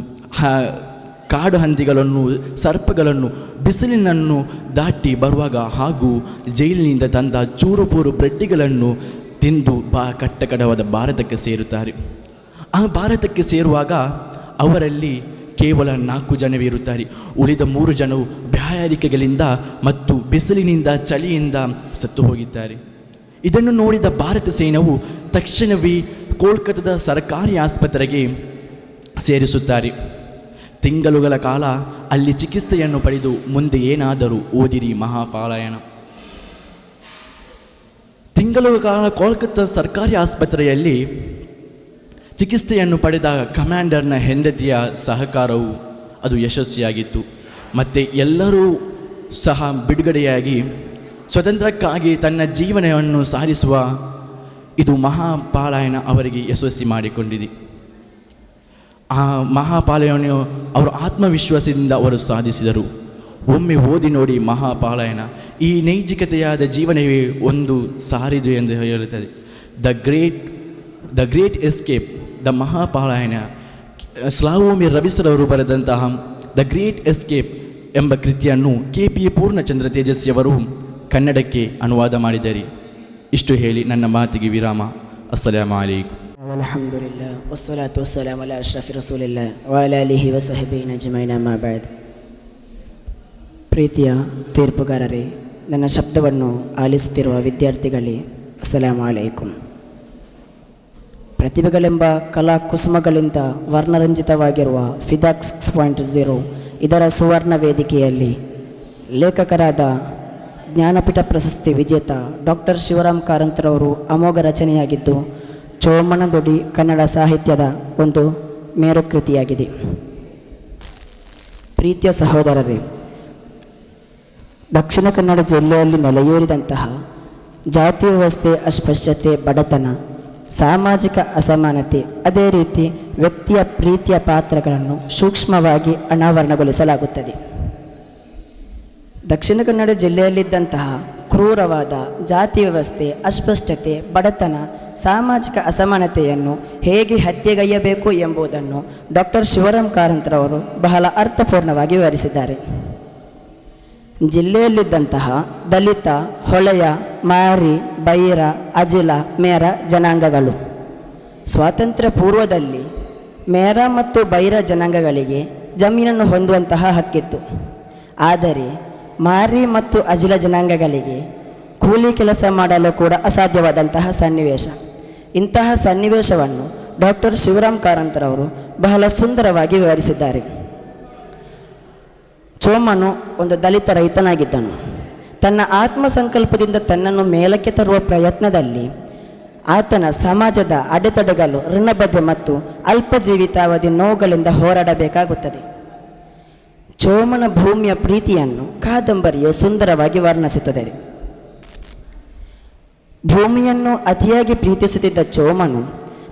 ಕಾಡು ಹಂದಿಗಳನ್ನು, ಸರ್ಪಗಳನ್ನು, ಬಿಸಿಲಿನನ್ನು ದಾಟಿ ಬರುವಾಗ ಹಾಗೂ ಜೈಲಿನಿಂದ ತಂದ ಚೂರುಪೂರು ಬ್ರೆಡ್ಡಿಗಳನ್ನು ತಿಂದು ಕಟ್ಟಕಡವಾದ ಭಾರತಕ್ಕೆ ಸೇರುತ್ತಾರೆ. ಆ ಭಾರತಕ್ಕೆ ಸೇರುವಾಗ ಅವರಲ್ಲಿ ಕೇವಲ 4 ಜನವೇ ಇರುತ್ತಾರೆ. ಉಳಿದ 3 ಜನರು ಬಾಯಾರಿಕೆಗಳಿಂದ ಮತ್ತು ಬಿಸಿಲಿನಿಂದ, ಚಳಿಯಿಂದ ಸತ್ತು ಹೋಗಿದ್ದಾರೆ. ಇದನ್ನು ನೋಡಿದ ಭಾರತ ಸೈನ್ಯವು ತಕ್ಷಣವೇ ಕೋಲ್ಕತ್ತಾದ ಸರ್ಕಾರಿ ಆಸ್ಪತ್ರೆಗೆ ಸೇರಿಸುತ್ತಾರೆ. ತಿಂಗಳುಗಳ ಕಾಲ ಅಲ್ಲಿ ಚಿಕಿತ್ಸೆಯನ್ನು ಪಡೆದು ಮುಂದೆ ಏನಾದರೂ ಓದಿರಿ ಮಹಾಪಾರಾಯಣ. ತಿಂಗಳುಗಳ ಕಾಲ ಕೋಲ್ಕತ್ತಾ ಸರ್ಕಾರಿ ಆಸ್ಪತ್ರೆಯಲ್ಲಿ ಚಿಕಿತ್ಸೆಯನ್ನು ಪಡೆದ ಕಮಾಂಡರ್ನ ಹೆಂಡತಿಯ ಸಹಕಾರವು ಅದು ಯಶಸ್ವಿಯಾಗಿತ್ತು. ಮತ್ತು ಎಲ್ಲರೂ ಸಹ ಬಿಡುಗಡೆಯಾಗಿ ಸ್ವತಂತ್ರಕ್ಕಾಗಿ ತನ್ನ ಜೀವನವನ್ನು ಸಾಧಿಸುವ ಇದು ಮಹಾಪಾರಾಯಣ ಅವರಿಗೆ ಯಶಸ್ವಿ ಮಾಡಿಕೊಂಡಿದೆ. ಆ ಮಹಾಪಾರಾಯಣ ಅವರು ಆತ್ಮವಿಶ್ವಾಸದಿಂದ ಅವರು ಸಾಧಿಸಿದರು. ಒಮ್ಮೆ ಓದಿ ನೋಡಿ ಮಹಾಪಾರಾಯಣ. ಈ ನೈಜಿಕತೆಯಾದ ಜೀವನವೇ ಒಂದು ಸಾರಿದು ಎಂದು ಹೇಳುತ್ತದೆ. ದ ಗ್ರೇಟ್ ಎಸ್ಕೇಪ್, ದ ಮಹಾಪಾರಾಯಣ. ಸ್ಲಾವೋಮಿ ರವಿಸರವರು ಬರೆದಂತಹ ದ ಗ್ರೇಟ್ ಎಸ್ಕೇಪ್ ಎಂಬ ಕೃತಿಯನ್ನು KP ಪೂರ್ಣಚಂದ್ರ ತೇಜಸ್ವಿಯವರು ಕನ್ನಡಕ್ಕೆ ಅನುವಾದ ಮಾಡಿದ್ದಾರೆ. ಇಷ್ಟು ಹೇಳಿ ನನ್ನ ಮಾತಿಗೆ ವಿರಾಮ. ಅಸ್ಸಲಾಮು ಅಲೈಕುಂ. ಅಲ್ಹಮ್ದುಲಿಲ್ಲಾಹ್ ವಸ್ಸಲಾತು ವಸ್ಸಲಾಮು ಅಲಾ ಅಶ್ರಫಿ ರಸೂಲಿಲ್ಲಾಹ್ ವ ಅಲಾ ಆಲಿಹಿ ವ ಸಹಬಿಹಿ ಅಜ್ಮഈನ್ ಅಮ್ಮಾ ಬಅದ್. ಪ್ರೀತಿಯ ತೀರ್ಪುಗಾರರೇ, ನನ್ನ ಶಬ್ದವನ್ನು ಆಲಿಸುತ್ತಿರುವ ವಿದ್ಯಾರ್ಥಿಗಳೇ, ಅಸ್ಸಲಾಮು ಅಲೈಕುಂ. ಪ್ರತಿಭೆಗಳೆಂಬ ಕಲಾ ಕುಸುಮಗಳಿಂದ ವರ್ಣರಂಜಿತವಾಗಿರುವ ಫಿದಾಕ್ 6.0 ಇದರ ಸುವರ್ಣ ವೇದಿಕೆಯಲ್ಲಿ ಲೇಖಕರಾದ ಜ್ಞಾನಪೀಠ ಪ್ರಶಸ್ತಿ ವಿಜೇತ ಡಾಕ್ಟರ್ ಶಿವರಾಮ್ ಕಾರಂತರವರು ಅಮೋಘ ರಚನೆಯಾಗಿದ್ದು ಚೋಮನದೊಡಿ ಕನ್ನಡ ಸಾಹಿತ್ಯದ ಒಂದು ಮೇರುಕೃತಿಯಾಗಿದೆ. ಪ್ರೀತಿಯ ಸಹೋದರರೇ, ದಕ್ಷಿಣ ಕನ್ನಡ ಜಿಲ್ಲೆಯಲ್ಲಿ ನೆಲೆಯೂರಿದಂತಹ ಜಾತಿ ವ್ಯವಸ್ಥೆ, ಅಸ್ಪೃಶ್ಯತೆ, ಬಡತನ, ಸಾಮಾಜಿಕ ಅಸಮಾನತೆ, ಅದೇ ರೀತಿ ವ್ಯಕ್ತಿಯ ಪ್ರೀತಿಯ ಪಾತ್ರಗಳನ್ನು ಸೂಕ್ಷ್ಮವಾಗಿ ಅನಾವರಣಗೊಳಿಸಲಾಗುತ್ತದೆ. ದಕ್ಷಿಣ ಕನ್ನಡ ಜಿಲ್ಲೆಯಲ್ಲಿದ್ದಂತಹ ಕ್ರೂರವಾದ ಜಾತಿ ವ್ಯವಸ್ಥೆ, ಅಸ್ಪೃಶ್ಯತೆ, ಬಡತನ, ಸಾಮಾಜಿಕ ಅಸಮಾನತೆಯನ್ನು ಹೇಗೆ ಹತ್ಯೆಗೈಯಬೇಕು ಎಂಬುದನ್ನು ಡಾಕ್ಟರ್ ಶಿವರಾಮ್ ಕಾರಂತರವರು ಬಹಳ ಅರ್ಥಪೂರ್ಣವಾಗಿ ವಿವರಿಸಿದ್ದಾರೆ. ಜಿಲ್ಲೆಯಲ್ಲಿದ್ದಂತಹ ದಲಿತ, ಹೊಳೆಯ, ಮಾರಿ, ಬೈರ, ಅಜಿಲ, ಮೇರ ಜನಾಂಗಗಳು ಸ್ವಾತಂತ್ರ್ಯ ಪೂರ್ವದಲ್ಲಿ ಮೇರ ಮತ್ತು ಬೈರ ಜನಾಂಗಗಳಿಗೆ ಜಮೀನನ್ನು ಹೊಂದುವಂತಹ ಹಕ್ಕಿತ್ತು. ಆದರೆ ಮಾರಿ ಮತ್ತು ಅಜಿಲ ಜನಾಂಗಗಳಿಗೆ ಕೂಲಿ ಕೆಲಸ ಮಾಡಲು ಕೂಡ ಅಸಾಧ್ಯವಾದಂತಹ ಸನ್ನಿವೇಶ. ಇಂತಹ ಸನ್ನಿವೇಶವನ್ನು ಡಾಕ್ಟರ್ ಶಿವರಾಮ್ ಕಾರಂತರವರು ಬಹಳ ಸುಂದರವಾಗಿ ವಿವರಿಸಿದ್ದಾರೆ. ಚೋಮನು ಒಂದು ದಲಿತ ರೈತನಾಗಿದ್ದನು. ತನ್ನ ಆತ್ಮಸಂಕಲ್ಪದಿಂದ ತನ್ನನ್ನು ಮೇಲಕ್ಕೆ ತರುವ ಪ್ರಯತ್ನದಲ್ಲಿ ಆತನ ಸಮಾಜದ ಅಡೆತಡೆಗಳು, ಋಣಬದ್ಧ ಮತ್ತು ಅಲ್ಪ ಜೀವಿತಾವಧಿ ನೋವುಗಳಿಂದ ಹೋರಾಡಬೇಕಾಗುತ್ತದೆ. ಚೋಮನ ಭೂಮಿಯ ಪ್ರೀತಿಯನ್ನು ಕಾದಂಬರಿಯು ಸುಂದರವಾಗಿ ವರ್ಣಿಸುತ್ತದೆ. ಭೂಮಿಯನ್ನು ಅತಿಯಾಗಿ ಪ್ರೀತಿಸುತ್ತಿದ್ದ ಚೋಮನು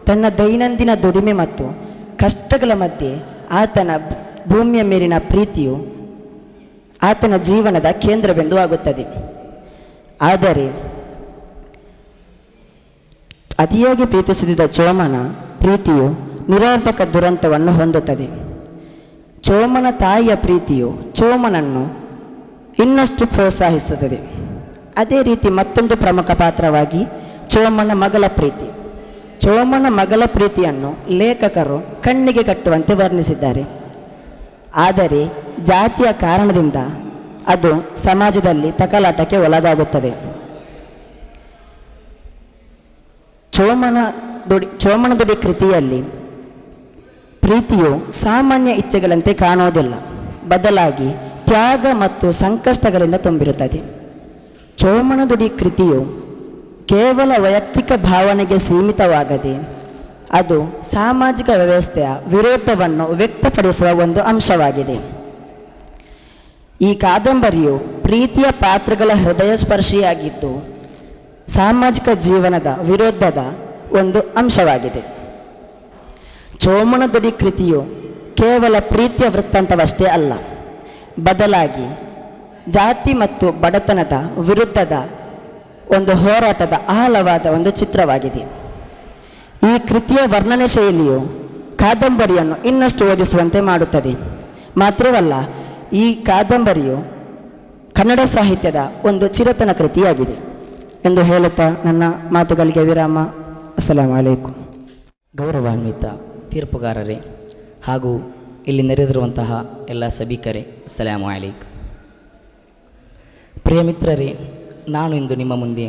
ತನ್ನ ದೈನಂದಿನ ದುಡಿಮೆ ಮತ್ತು ಕಷ್ಟಗಳ ಮಧ್ಯೆ ಆತನ ಭೂಮಿಯ ಮೇಲಿನ ಪ್ರೀತಿಯು ಆತನ ಜೀವನದ ಕೇಂದ್ರಬಿಂದು ಆಗುತ್ತದೆ. ಆದರೆ ಅತಿಯಾಗಿ ಪ್ರೀತಿಸುತ್ತಿದ್ದ ಚೋಮನ ಪ್ರೀತಿಯು ನಿರರ್ಥಕ ದುರಂತವನ್ನು ಹೊಂದುತ್ತದೆ. ಚೋಮನ ತಾಯಿಯ ಪ್ರೀತಿಯು ಚೋಮನನ್ನು ಇನ್ನಷ್ಟು ಪ್ರೋತ್ಸಾಹಿಸುತ್ತದೆ. ಅದೇ ರೀತಿ ಮತ್ತೊಂದು ಪ್ರಮುಖ ಪಾತ್ರವಾಗಿ ಚೋಮನ ಮಗಳ ಪ್ರೀತಿ. ಚೋಮನ ಮಗಳ ಪ್ರೀತಿಯನ್ನು ಲೇಖಕರು ಕಣ್ಣಿಗೆ ಕಟ್ಟುವಂತೆ ವರ್ಣಿಸಿದ್ದಾರೆ. ಆದರೆ ಜಾತಿಯ ಕಾರಣದಿಂದ ಅದು ಸಮಾಜದಲ್ಲಿ ತಕಲಾಟಕ್ಕೆ ಒಳಗಾಗುತ್ತದೆ. ಚೋಮನ ದುಡಿ ಕೃತಿಯಲ್ಲಿ ಪ್ರೀತಿಯು ಸಾಮಾನ್ಯ ಇಚ್ಛೆಗಳಂತೆ ಕಾಣುವುದಿಲ್ಲ, ಬದಲಾಗಿ ತ್ಯಾಗ ಮತ್ತು ಸಂಕಷ್ಟಗಳಿಂದ ತುಂಬಿರುತ್ತದೆ. ಚೋಮನ ದುಡಿ ಕೃತಿಯು ಕೇವಲ ವೈಯಕ್ತಿಕ ಭಾವನೆಗೆ ಸೀಮಿತವಾಗದೆ ಅದು ಸಾಮಾಜಿಕ ವ್ಯವಸ್ಥೆಯ ವಿರೋಧವನ್ನು ವ್ಯಕ್ತಪಡಿಸುವ ಒಂದು ಅಂಶವಾಗಿದೆ. ಈ ಕಾದಂಬರಿಯು ಪ್ರೀತಿಯ ಪಾತ್ರಗಳ ಹೃದಯ ಸ್ಪರ್ಶಿಯಾಗಿದ್ದು ಸಾಮಾಜಿಕ ಜೀವನದ ವಿರೋಧದ ಒಂದು ಅಂಶವಾಗಿದೆ. ಚೋಮನ ದುಡಿ ಕೃತಿಯು ಕೇವಲ ಪ್ರೀತಿಯ ವೃತ್ತಾಂತವಷ್ಟೇ ಅಲ್ಲ, ಬದಲಾಗಿ ಜಾತಿ ಮತ್ತು ಬಡತನದ ವಿರುದ್ಧದ ಒಂದು ಹೋರಾಟದ ಆಳವಾದ ಒಂದು ಚಿತ್ರವಾಗಿದೆ. ಈ ಕೃತಿಯ ವರ್ಣನೆ ಶೈಲಿಯು ಕಾದಂಬರಿಯನ್ನು ಇನ್ನಷ್ಟು ಓದಿಸುವಂತೆ ಮಾಡುತ್ತದೆ. ಮಾತ್ರವಲ್ಲ, ಈ ಕಾದಂಬರಿಯು ಕನ್ನಡ ಸಾಹಿತ್ಯದ ಒಂದು ಚಿರತನ ಕೃತಿಯಾಗಿದೆ ಎಂದು ಹೇಳುತ್ತಾ ನನ್ನ ಮಾತುಗಳಿಗೆ ವಿರಾಮ. ಅಸ್ಸಲಾಮು ಅಲೈಕುಂ. ಗೌರವಾನ್ವಿತ ತೀರ್ಪುಗಾರರೇ ಹಾಗೂ ಇಲ್ಲಿ ನೆರೆದಿರುವಂತಹ ಎಲ್ಲ ಸಭಿಕರೇ, ಅಸ್ಸಲಾಮು ಅಲೈಕುಂ. ಪ್ರಿಯ ಮಿತ್ರರೇ, ನಾನು ಇಂದು ನಿಮ್ಮ ಮುಂದೆ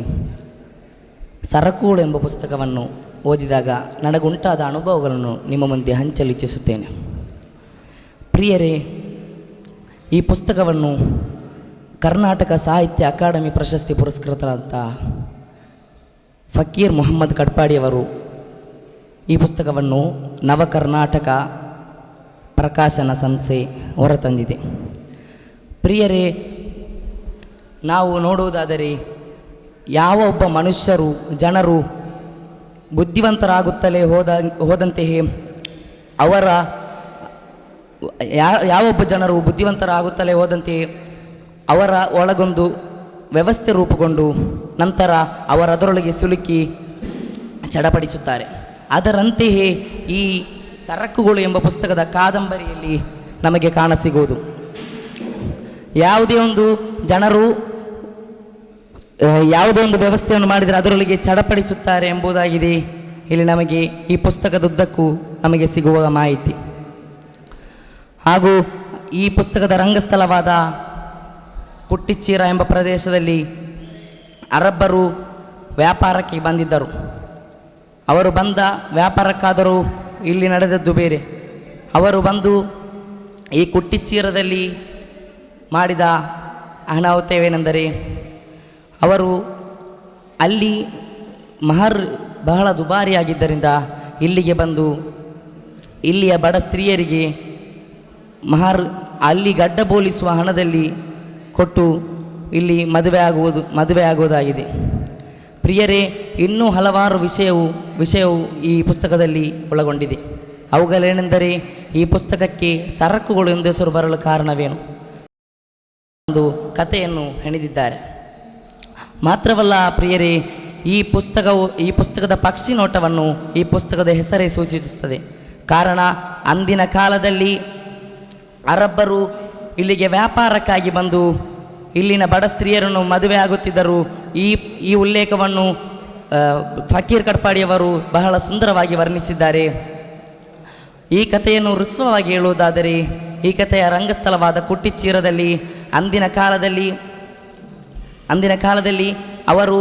ಸರಕುಗಳು ಎಂಬ ಪುಸ್ತಕವನ್ನು ಓದಿದಾಗ ನನಗುಂಟಾದ ಅನುಭವಗಳನ್ನು ನಿಮ್ಮ ಮುಂದೆ ಹಂಚಲು ಇಚ್ಛಿಸುತ್ತೇನೆ. ಪ್ರಿಯರೇ, ಈ ಪುಸ್ತಕವನ್ನು ಕರ್ನಾಟಕ ಸಾಹಿತ್ಯ ಅಕಾಡೆಮಿ ಪ್ರಶಸ್ತಿ ಪುರಸ್ಕೃತರಾದಂಥ ಫಕೀರ್ ಮೊಹಮ್ಮದ್ ಕಡ್ಪಾಡಿಯವರು ಈ ಪುಸ್ತಕವನ್ನು ನವಕರ್ನಾಟಕ ಪ್ರಕಾಶನ ಸಂಸ್ಥೆ ಹೊರತಂದಿದೆ. ಪ್ರಿಯರೇ, ನಾವು ನೋಡುವುದಾದರೆ ಯಾವ ಒಬ್ಬ ಮನುಷ್ಯರು ಜನರು ಬುದ್ಧಿವಂತರಾಗುತ್ತಲೇ ಹೋದಂತೆಯೇ ಅವರ ಯಾವೊಬ್ಬ ಜನರು ಬುದ್ಧಿವಂತರಾಗುತ್ತಲೇ ಹೋದಂತೆಯೇ ಅವರ ಒಳಗೊಂದು ವ್ಯವಸ್ಥೆ ರೂಪುಗೊಂಡು ನಂತರ ಅವರದರೊಳಗೆ ಸಿಲುಕಿ ಚಡಪಡಿಸುತ್ತಾರೆ. ಅದರಂತೆಯೇ ಈ ಸರಕುಗಳು ಎಂಬ ಪುಸ್ತಕದ ಕಾದಂಬರಿಯಲ್ಲಿ ನಮಗೆ ಕಾಣಸಿಗುವುದು. ಯಾವುದೇ ಒಂದು ಜನರು ಯಾವುದೇ ಒಂದು ವ್ಯವಸ್ಥೆಯನ್ನು ಮಾಡಿದರೆ ಅದರೊಳಗೆ ಚಡಪಡಿಸುತ್ತಾರೆ ಎಂಬುದಾಗಿದೆ ಇಲ್ಲಿ ನಮಗೆ ಈ ಪುಸ್ತಕದುದ್ದಕ್ಕೂ ನಮಗೆ ಸಿಗುವ ಮಾಹಿತಿ. ಹಾಗೂ ಈ ಪುಸ್ತಕದ ರಂಗಸ್ಥಳವಾದ ಕುಟ್ಟಿಚ್ಚೀರ ಎಂಬ ಪ್ರದೇಶದಲ್ಲಿ ಅರಬ್ಬರು ವ್ಯಾಪಾರಕ್ಕೆ ಬಂದಿದ್ದರು. ಅವರು ಬಂದ ವ್ಯಾಪಾರಕ್ಕಾದರೂ ಇಲ್ಲಿ ನಡೆದದ್ದು ಬೇರೆ. ಅವರು ಬಂದು ಈ ಕುಟ್ಟಿಚ್ಚೀರದಲ್ಲಿ ಮಾಡಿದ ಅನಾಹುತವೇನೆಂದರೆ, ಅವರು ಅಲ್ಲಿ ಮಹರ್ ಬಹಳ ದುಬಾರಿಯಾಗಿದ್ದರಿಂದ ಇಲ್ಲಿಗೆ ಬಂದು ಇಲ್ಲಿಯ ಬಡ ಸ್ತ್ರೀಯರಿಗೆ ಮಹರ್ ಅಲ್ಲಿ ಗಡ್ಡ ಬೋಲಿಸುವ ಹಣದಲ್ಲಿ ಕೊಟ್ಟು ಇಲ್ಲಿ ಮದುವೆ ಆಗುವುದಾಗಿದೆ. ಪ್ರಿಯರೇ, ಇನ್ನೂ ಹಲವಾರು ವಿಷಯವು ಈ ಪುಸ್ತಕದಲ್ಲಿ ಒಳಗೊಂಡಿದೆ. ಅವುಗಳೇನೆಂದರೆ, ಈ ಪುಸ್ತಕಕ್ಕೆ ಸರಕುಗಳು ಎಂದು ಹೆಸರು ಬರಲು ಕಾರಣವೇನು ಒಂದು ಕಥೆಯನ್ನು ಹೆಣೆದಿದ್ದಾರೆ. ಮಾತ್ರವಲ್ಲ ಪ್ರಿಯರೇ, ಈ ಪುಸ್ತಕದ ಪಕ್ಷಿ ನೋಟವನ್ನು ಈ ಪುಸ್ತಕದ ಹೆಸರೇ ಸೂಚಿಸುತ್ತದೆ. ಕಾರಣ, ಅಂದಿನ ಕಾಲದಲ್ಲಿ ಅರಬ್ಬರು ಇಲ್ಲಿಗೆ ವ್ಯಾಪಾರಕ್ಕಾಗಿ ಬಂದು ಇಲ್ಲಿನ ಬಡ ಸ್ತ್ರೀಯರನ್ನು ಮದುವೆ ಆಗುತ್ತಿದ್ದರು. ಈ ಉಲ್ಲೇಖವನ್ನು ಫಕೀರ್ ಕಡ್ಪಾಡಿಯವರು ಬಹಳ ಸುಂದರವಾಗಿ ವರ್ಣಿಸಿದ್ದಾರೆ. ಈ ಕಥೆಯನ್ನು ಹೃಸ್ವವಾಗಿ ಹೇಳುವುದಾದರೆ, ಈ ಕಥೆಯ ರಂಗಸ್ಥಳವಾದ ಕುಟ್ಟಿಚ್ಚೀರದಲ್ಲಿ ಅಂದಿನ ಕಾಲದಲ್ಲಿ ಅವರು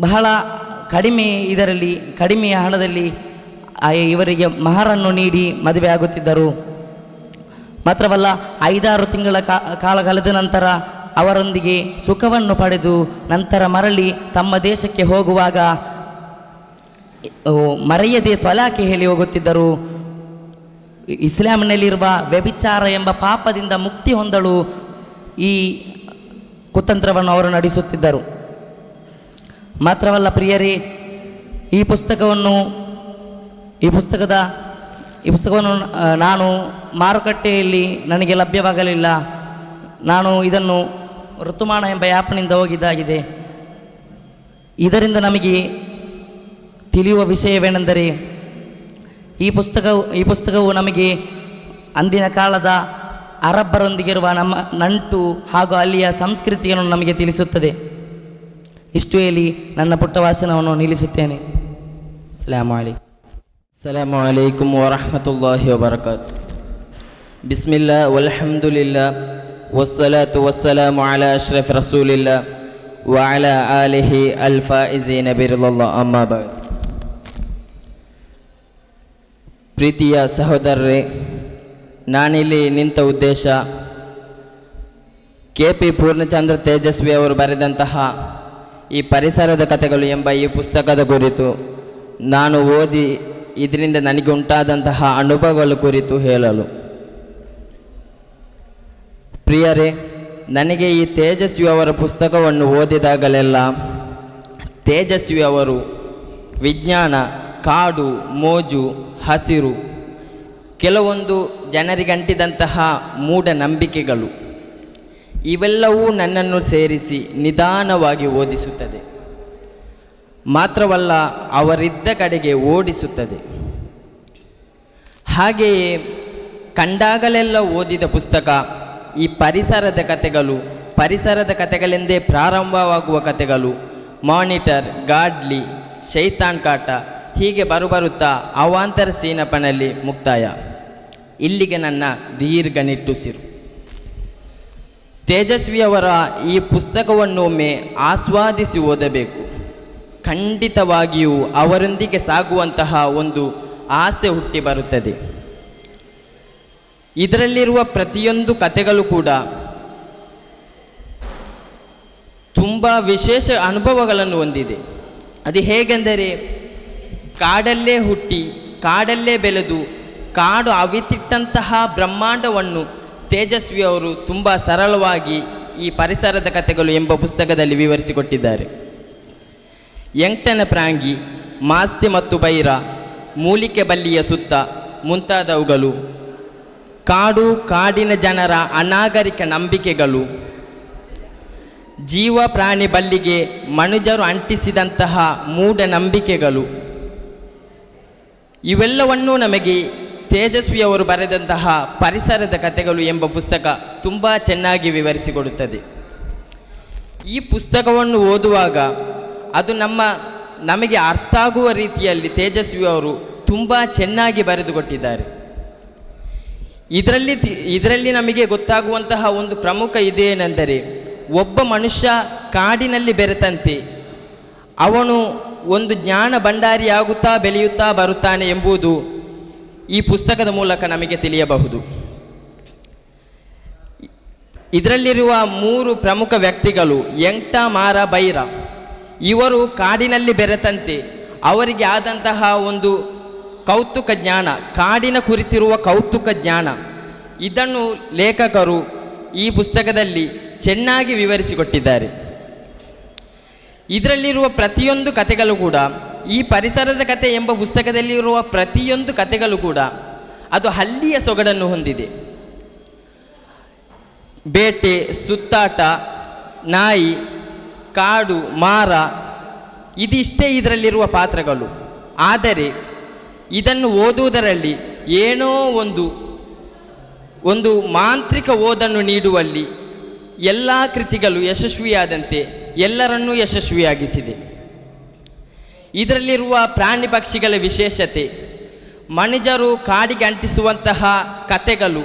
ಬಹಳ ಕಡಿಮೆಯ ಹಣದಲ್ಲಿ ಇವರಿಗೆ ಮಹರನ್ನು ನೀಡಿ ಮದುವೆ ಆಗುತ್ತಿದ್ದರು. ಮಾತ್ರವಲ್ಲ, 5-6 ತಿಂಗಳ ಕಾಲ ಕಳೆದ ನಂತರ ಅವರೊಂದಿಗೆ ಸುಖವನ್ನು ಪಡೆದು ನಂತರ ಮರಳಿ ತಮ್ಮ ದೇಶಕ್ಕೆ ಹೋಗುವಾಗ ಮರೆಯದೆ ತ್ವಲಾಕೆ ಹೇಳಿ ಹೋಗುತ್ತಿದ್ದರು. ಇಸ್ಲಾಂನಲ್ಲಿರುವ ವ್ಯಭಿಚಾರ ಎಂಬ ಪಾಪದಿಂದ ಮುಕ್ತಿ ಹೊಂದಲು ಈ ಕುತಂತ್ರವನ್ನು ಅವರು ನಡೆಸುತ್ತಿದ್ದರು. ಮಾತ್ರವಲ್ಲ ಪ್ರಿಯರೇ, ಈ ಪುಸ್ತಕವನ್ನು ನಾನು ಮಾರುಕಟ್ಟೆಯಲ್ಲಿ ನನಗೆ ಲಭ್ಯವಾಗಲಿಲ್ಲ. ನಾನು ಇದನ್ನು ಋತುಮಾನ ಎಂಬ ಆ್ಯಪ್ನಿಂದ ಹೋಗಿದ್ದಾಗಿದೆ. ಇದರಿಂದ ನಮಗೆ ತಿಳಿಯುವ ವಿಷಯವೇನೆಂದರೆ, ಈ ಪುಸ್ತಕವು ನಮಗೆ ಅಂದಿನ ಕಾಲದ ಅರಬ್ಬರೊಂದಿಗಿರುವ ನಮ್ಮ ನಂಟು ಹಾಗೂ ಅಲ್ಲಿಯ ಸಂಸ್ಕೃತಿಯನ್ನು ನಮಗೆ ತಿಳಿಸುತ್ತದೆ. ಇಷ್ಟು ಹೇಳಿ ನನ್ನ ಪುಟ್ಟ ಭಾಷಣವನ್ನು ನಿಲ್ಲಿಸುತ್ತೇನೆ. ಅಸ್ಸಲಾಮು ಅಲೈಕುಂ ವರಹಮತುಲ್ಲಾಹಿ ವಬರಕಾತು. ಬಿಸ್ಮಿಲ್ಲಾ ವಲ್ಹಮ್ದುಲಿಲ್ಲಾ ವಸ್ಸಲಾತು ವಸ್ಸಲಾಮು ಅಲಾ ಅಶ್ರಫ್ ರಸೂಲಿಲ್ಲಾ ವ ಅಲಾ ಆಲಿಹಿ ಅಲ್ ಫಾಯಿಜೀನ ಬಿರಿಲ್ಲಾ ಅಮ್ಮಾ ಬಾದ್. ಪ್ರೀತಿಯ ಸಹೋದರರೇ, ನಾನಿಲ್ಲಿ ನಿಂತ ಉದ್ದೇಶ KP ಪೂರ್ಣಚಂದ್ರ ತೇಜಸ್ವಿ ಅವರು ಬರೆದಂತಹ ಈ ಪರಿಸರದ ಕಥೆಗಳು ಎಂಬ ಈ ಪುಸ್ತಕದ ಕುರಿತು ನಾನು ಓದಿ ಇದರಿಂದ ನನಗೆ ಉಂಟಾದಂತಹ ಅನುಭವಗಳ ಕುರಿತು ಹೇಳಲು. ಪ್ರಿಯರೇ, ನನಗೆ ಈ ತೇಜಸ್ವಿ ಅವರ ಪುಸ್ತಕವನ್ನು ಓದಿದಾಗಲೆಲ್ಲ ತೇಜಸ್ವಿ ಅವರು ವಿಜ್ಞಾನ, ಕಾಡು, ಮೋಜು, ಹಸಿರು ಕೆಲವೊಂದು ಜನರಿಗಂಟಿದಂತಹ ಮೂಢನಂಬಿಕೆಗಳು ಇವೆಲ್ಲವೂ ನನ್ನನ್ನು ಸೇರಿಸಿ ನಿಧಾನವಾಗಿ ಓದಿಸುತ್ತದೆ. ಮಾತ್ರವಲ್ಲ, ಅವರಿದ್ದ ಕಡೆಗೆ ಓಡಿಸುತ್ತದೆ. ಹಾಗೆಯೇ ಕಂಡಾಗಲೆಲ್ಲ ಓದಿದ ಪುಸ್ತಕ ಈ ಪರಿಸರದ ಕಥೆಗಳೆಂದೇ ಪ್ರಾರಂಭವಾಗುವ ಕಥೆಗಳು, ಮಾನಿಟರ್, ಗಾಡ್ಲಿ, ಶೈತಾನ್ ಕಾಟ, ಹೀಗೆ ಬರುತ್ತಾ ಅವಾಂತರ ಸೀನಪ್ಪನಲ್ಲಿ ಮುಕ್ತಾಯ. ಇಲ್ಲಿಗೆ ನನ್ನ ದೀರ್ಘ ನಿಟ್ಟುಸಿರು. ತೇಜಸ್ವಿಯವರ ಈ ಪುಸ್ತಕವನ್ನೊಮ್ಮೆ ಆಸ್ವಾದಿಸಿ ಓದಬೇಕು. ಖಂಡಿತವಾಗಿಯೂ ಅವರೊಂದಿಗೆ ಸಾಗುವಂತಹ ಒಂದು ಆಸೆ ಹುಟ್ಟಿ ಬರುತ್ತದೆ. ಇದರಲ್ಲಿರುವ ಪ್ರತಿಯೊಂದು ಕಥೆಗಳು ಕೂಡ ತುಂಬ ವಿಶೇಷ ಅನುಭವಗಳನ್ನು ಹೊಂದಿದೆ. ಅದು ಹೇಗೆಂದರೆ, ಕಾಡಲ್ಲೇ ಹುಟ್ಟಿ ಕಾಡಲ್ಲೇ ಬೆಳೆದು ಕಾಡು ಅವಿತಿಟ್ಟಂತಹ ಬ್ರಹ್ಮಾಂಡವನ್ನು ತೇಜಸ್ವಿಯವರು ತುಂಬ ಸರಳವಾಗಿ ಈ ಪರಿಸರದ ಕಥೆಗಳು ಎಂಬ ಪುಸ್ತಕದಲ್ಲಿ ವಿವರಿಸಿಕೊಟ್ಟಿದ್ದಾರೆ. ಎಂಟನ ಪ್ರಾಂಗಿ, ಮಾಸ್ತಿ ಮತ್ತು ಬೈರ, ಮೂಲಿಕೆ ಬಲ್ಲಿಯ ಸುತ್ತ ಮುಂತಾದವುಗಳು, ಕಾಡು, ಕಾಡಿನ ಜನರ ಅನಾಗರಿಕ ನಂಬಿಕೆಗಳು, ಜೀವ ಪ್ರಾಣಿ ಬಲ್ಲಿಗೆ ಮನುಜರು ಅಂಟಿಸಿದಂತಹ ಮೂಢನಂಬಿಕೆಗಳು, ಇವೆಲ್ಲವನ್ನೂ ನಮಗೆ ತೇಜಸ್ವಿಯವರು ಬರೆದಂತಹ ಪರಿಸರದ ಕಥೆಗಳು ಎಂಬ ಪುಸ್ತಕ ತುಂಬ ಚೆನ್ನಾಗಿ ವಿವರಿಸಿಕೊಡುತ್ತದೆ. ಈ ಪುಸ್ತಕವನ್ನು ಓದುವಾಗ ಅದು ನಮಗೆ ಅರ್ಥ ಆಗುವ ರೀತಿಯಲ್ಲಿ ತೇಜಸ್ವಿಯವರು ತುಂಬ ಚೆನ್ನಾಗಿ ಬರೆದುಕೊಟ್ಟಿದ್ದಾರೆ. ಇದರಲ್ಲಿ ನಮಗೆ ಗೊತ್ತಾಗುವಂತಹ ಒಂದು ಪ್ರಮುಖ ಇದೇನೆಂದರೆ, ಒಬ್ಬ ಮನುಷ್ಯ ಕಾಡಿನಲ್ಲಿ ಬೆರೆತಂತೆ ಅವನು ಒಂದು ಜ್ಞಾನ ಭಂಡಾರಿಯಾಗುತ್ತಾ ಬೆಳೆಯುತ್ತಾ ಬರುತ್ತಾನೆ ಎಂಬುದು ಈ ಪುಸ್ತಕದ ಮೂಲಕ ನಮಗೆ ತಿಳಿಯಬಹುದು. ಇದರಲ್ಲಿರುವ 3 ಪ್ರಮುಖ ವ್ಯಕ್ತಿಗಳು ಎಂಟ, ಮಾರ, ಬೈರ. ಇವರು ಕಾಡಿನಲ್ಲಿ ಬೆರೆತಂತೆ ಅವರಿಗೆ ಆದಂತಹ ಒಂದು ಕೌತುಕ ಜ್ಞಾನ, ಕಾಡಿನ ಕುರಿತಿರುವ ಕೌತುಕ ಜ್ಞಾನ, ಇದನ್ನು ಲೇಖಕರು ಈ ಪುಸ್ತಕದಲ್ಲಿ ಚೆನ್ನಾಗಿ ವಿವರಿಸಿಕೊಟ್ಟಿದ್ದಾರೆ. ಇದರಲ್ಲಿರುವ ಪ್ರತಿಯೊಂದು ಕಥೆಗಳು ಕೂಡ, ಈ ಪರಿಸರದ ಕಥೆ ಎಂಬ ಪುಸ್ತಕದಲ್ಲಿರುವ ಪ್ರತಿಯೊಂದು ಕಥೆಗಳು ಕೂಡ ಅದು ಹಳ್ಳಿಯ ಸೊಗಡನ್ನು ಹೊಂದಿದೆ. ಬೇಟೆ, ಸುತ್ತಾಟ, ನಾಯಿ, ಕಾಡು, ಮಾರ, ಇದಿಷ್ಟೇ ಇದರಲ್ಲಿರುವ ಪಾತ್ರಗಳು. ಆದರೆ ಇದನ್ನು ಓದುವುದರಲ್ಲಿ ಏನೋ ಒಂದು ಮಾಂತ್ರಿಕ ಓದನ್ನು ನೀಡುವಲ್ಲಿ ಎಲ್ಲ ಕೃತಿಗಳು ಯಶಸ್ವಿಯಾದಂತೆ ಎಲ್ಲರನ್ನೂ ಯಶಸ್ವಿಯಾಗಿಸಿದೆ. ಇದರಲ್ಲಿರುವ ಪ್ರಾಣಿ ಪಕ್ಷಿಗಳ ವಿಶೇಷತೆ, ಮನುಜರು ಕಾಡಿಗೆ ಅಂಟಿಸುವಂತಹ ಕಥೆಗಳು,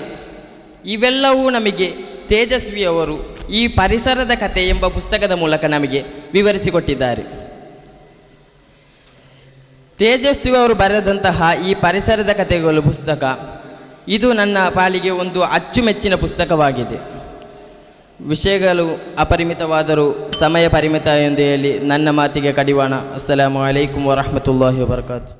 ಇವೆಲ್ಲವೂ ನಮಗೆ ತೇಜಸ್ವಿಯವರು ಈ ಪರಿಸರದ ಕಥೆ ಎಂಬ ಪುಸ್ತಕದ ಮೂಲಕ ನಮಗೆ ವಿವರಿಸಿಕೊಟ್ಟಿದ್ದಾರೆ. ತೇಜಸ್ವಿಯವರು ಬರೆದಂತಹ ಈ ಪರಿಸರದ ಕಥೆಗಳು ಪುಸ್ತಕ ಇದು ನನ್ನ ಪಾಲಿಗೆ ಒಂದು ಅಚ್ಚುಮೆಚ್ಚಿನ ಪುಸ್ತಕವಾಗಿದೆ. ವಿಷಯಗಳು ಅಪರಿಮಿತವಾದರೂ ಸಮಯ ಪರಿಮಿತ ಎಂದು ಹೇಳಿ ನನ್ನ ಮಾತಿಗೆ ಕಡಿವಾಣ. ಅಸ್ಸಲಾಮು ಅಲೈಕುಂ ವರಹಮತುಲ್ಲಾಹಿ ವಬರಕಾತು.